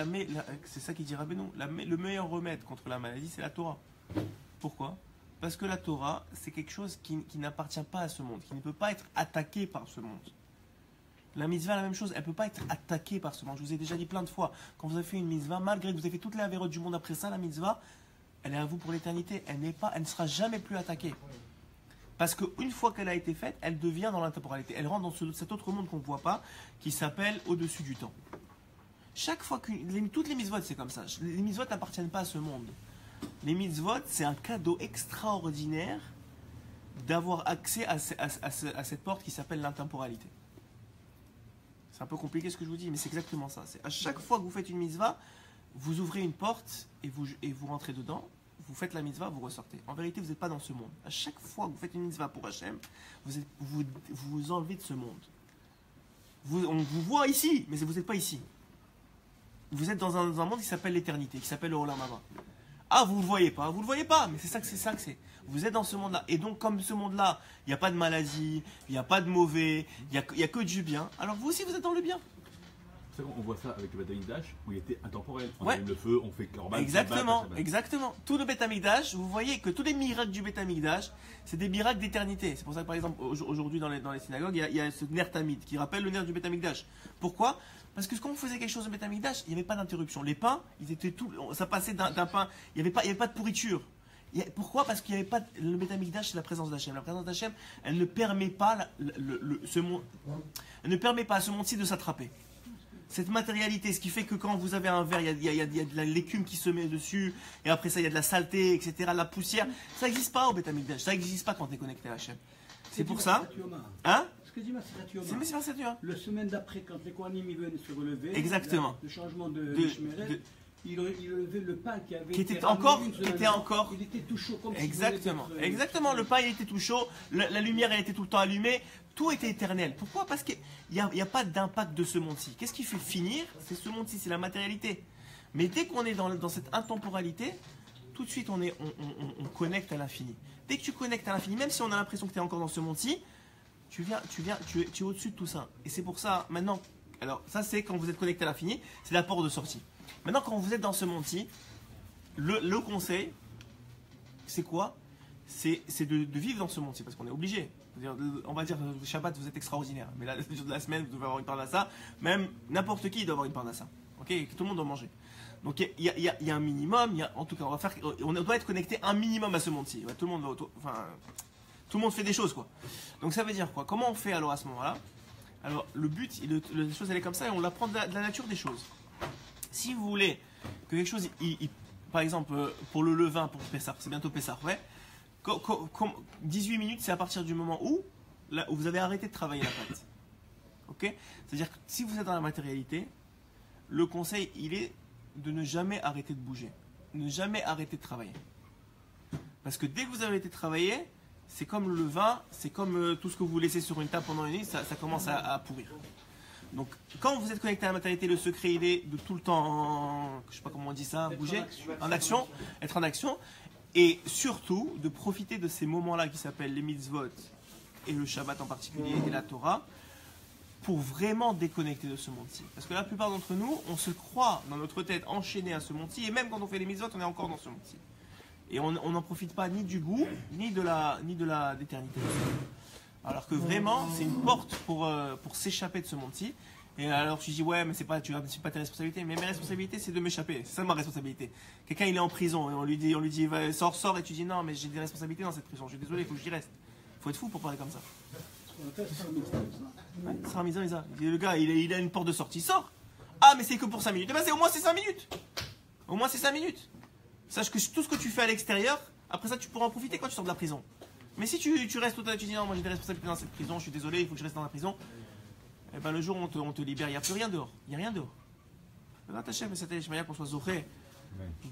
c'est ça qu'il dit Rabbeinu, le meilleur remède contre la maladie, c'est la Torah. Pourquoi? Parce que la Torah, c'est quelque chose qui n'appartient pas à ce monde, qui ne peut pas être attaqué par ce monde. La mitzvah, la même chose, elle ne peut pas être attaquée par ce monde. Je vous ai déjà dit plein de fois, quand vous avez fait une mitzvah, malgré que vous avez fait toutes les avérotes du monde après ça, la mitzvah, elle est à vous pour l'éternité. Elle ne sera jamais plus attaquée. Parce qu'une fois qu'elle a été faite, elle devient dans l'intemporalité. Elle rentre dans cet autre monde qu'on ne voit pas, qui s'appelle au-dessus du temps. Chaque fois toutes les mitzvot, c'est comme ça. Les mitzvot n'appartiennent pas à ce monde. Les mitzvot, c'est un cadeau extraordinaire d'avoir accès à cette porte qui s'appelle l'intemporalité. C'est un peu compliqué ce que je vous dis, mais c'est exactement ça. C'est à chaque fois que vous faites une mitzvah, vous ouvrez une porte et vous rentrez dedans. Vous faites la mitzvah, vous ressortez. En vérité, vous n'êtes pas dans ce monde. À chaque fois que vous faites une mitzvah pour Hachem, vous enlevez de ce monde. On vous voit ici, mais vous n'êtes pas ici. Vous êtes dans un monde qui s'appelle l'éternité, qui s'appelle le Olam Haba. Ah, vous ne le voyez pas, mais c'est ça que c'est. Vous êtes dans ce monde-là. Et donc, comme ce monde-là, il n'y a pas de maladie, il n'y a pas de mauvais, il n'y a que du bien. Alors vous aussi, vous êtes dans le bien. C'est vrai qu'on voit ça avec le Beth Amikdash, où il était intemporel. On Ouais. allume le feu, on fait korban. Exactement. Tout le Beth Amikdash, vous voyez que tous les miracles du Beth Amikdash, c'est des miracles d'éternité. C'est pour ça que par exemple, aujourd'hui dans les synagogues, il y a ce ner tamid qui rappelle le ner du Beth Amikdash. Pourquoi? Parce que quand on faisait quelque chose au Beth Amikdash, il n'y avait pas d'interruption. Les pains, ça passait d'un pain, il n'y avait pas de pourriture. Pourquoi? Parce qu'il n'y avait pas le Beth Amikdash, c'est la présence d'Hachem. La présence d'Hachem, elle ne permet pas à ce monde-ci de s'attraper. Cette matérialité, ce qui fait que quand vous avez un verre, il y a de l'écume qui se met dessus, et après ça, il y a de la saleté, etc., de la poussière. Ça n'existe pas au Beth Amikdash, ça n'existe pas quand tu es connecté à Hachem. C'est pour ça. Hein? Ce que dit Maseret Yoma. C'est Maseret Yoma. La semaine d'après, quand les Kohanim venaient se relever, exactement. Le changement de Shmeret, il levait le pain qui avait était encore. Il était tout chaud comme exactement. Exactement. Le pain il était tout chaud, la lumière elle était tout le temps allumée, tout était éternel. Pourquoi? Parce qu'il n'y a pas d'impact de ce monde-ci. Qu'est-ce qui fait finir? C'est ce monde-ci, c'est la matérialité. Mais dès qu'on est dans cette intemporalité, tout de suite on connecte à l'infini. Dès que tu connectes à l'infini, même si on a l'impression que tu es encore dans ce monde-ci, tu es au-dessus de tout ça. Et c'est pour ça, maintenant, alors ça c'est quand vous êtes connecté à l'infini, c'est la porte de sortie. Maintenant, quand vous êtes dans ce monde-ci, le conseil, c'est quoi? c'est de vivre dans ce monde-ci, parce qu'on est obligé. On va dire, le Shabbat, vous êtes extraordinaire, mais là, le jour de la semaine, vous devez avoir une parnassa. Même n'importe qui doit avoir une parnassa. Ok, tout le monde doit manger. Donc il y a un minimum, en tout cas, on doit être connecté un minimum à ce monde-ci. Ouais, tout le monde fait des choses, quoi. Donc ça veut dire quoi? Comment on fait alors à ce moment-là? Alors le but, la chose elle est comme ça, et on l'apprend de la nature des choses. Si vous voulez que quelque chose, par exemple, pour le levain, pour Pessah, c'est bientôt Pessah, ouais. 18 minutes, c'est à partir du moment où vous avez arrêté de travailler la pâte. Ok? C'est-à-dire que si vous êtes dans la matérialité, le conseil, il est de ne jamais arrêter de bouger, ne jamais arrêter de travailler. Parce que dès que vous avez arrêté de travailler, c'est comme le levain, c'est comme tout ce que vous laissez sur une table pendant une nuit, ça commence à pourrir. Donc, quand vous êtes connecté à la matérialité, le secret, il est de tout le temps, je sais pas comment on dit ça, bouger, en action, être en action, et surtout de profiter de ces moments-là qui s'appellent les mitzvot, et le Shabbat en particulier, et la Torah, pour vraiment déconnecter de ce monde-ci. Parce que la plupart d'entre nous, on se croit dans notre tête enchaîné à ce monde-ci, et même quand on fait les mitzvot, on est encore dans ce monde-ci. Et on n'en profite pas ni du goût, ni de l'éternité. Alors que vraiment, c'est une porte pour s'échapper de ce monde-ci. Et alors tu dis, ouais, mais c'est pas tes responsabilités. Mais mes responsabilités, c'est de m'échapper. C'est ça ma responsabilité. Quelqu'un, il est en prison, et on lui dit sors, et tu dis, non, mais j'ai des responsabilités dans cette prison. Je suis désolé, il faut que j'y reste. Il faut être fou pour parler comme ça. Le gars, il a une porte de sortie, il sort. Ah, mais c'est que pour 5 minutes. Eh ben, au moins c'est 5 minutes. Au moins c'est 5 minutes. Sache que tout ce que tu fais à l'extérieur, après ça, tu pourras en profiter quand tu sors de la prison. Mais si tu restes tout à l'heure, tu dis non, moi j'ai des responsabilités dans cette prison, je suis désolé, il faut que je reste dans la prison. Et ben le jour où on te libère, il n'y a plus rien dehors. Il n'y a rien dehors. Tachem, c'était qu'on soit zoré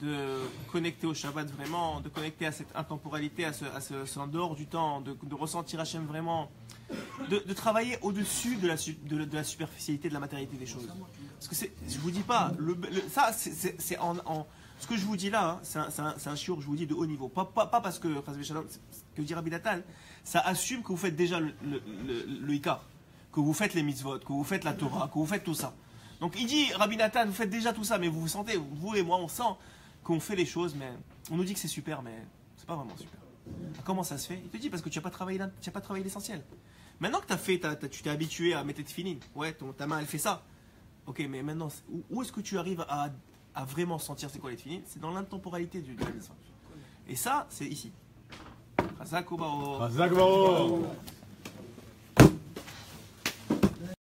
de connecter au Shabbat vraiment, de connecter à cette intemporalité, à ce en dehors du temps, de ressentir Hachem vraiment, de travailler au-dessus de la superficialité, de la matérialité des choses. Parce que je vous dis pas, c'est ce que je vous dis là, hein, c'est un shiur, je vous dis, de haut niveau. Pas parce que dit Rabbi Natal, ça assume que vous faites déjà le Ikar, que vous faites les mitzvot, que vous faites la Torah, que vous faites tout ça. Donc il dit, Rabbi Natal, vous faites déjà tout ça, mais vous vous sentez, vous et moi, on sent qu'on fait les choses, mais on nous dit que c'est super, mais c'est pas vraiment super. Comment ça se fait? Il te dit parce que tu n'as pas travaillé l'essentiel. Maintenant que tu t'es habitué à mettre tes filines, ouais, ta main elle fait ça. Ok, mais maintenant, où est-ce que tu arrives à vraiment sentir c'est quoi les filines? C'est dans l'intemporalité de la mitzvah. Et ça, c'est ici. Chazak U'Baro.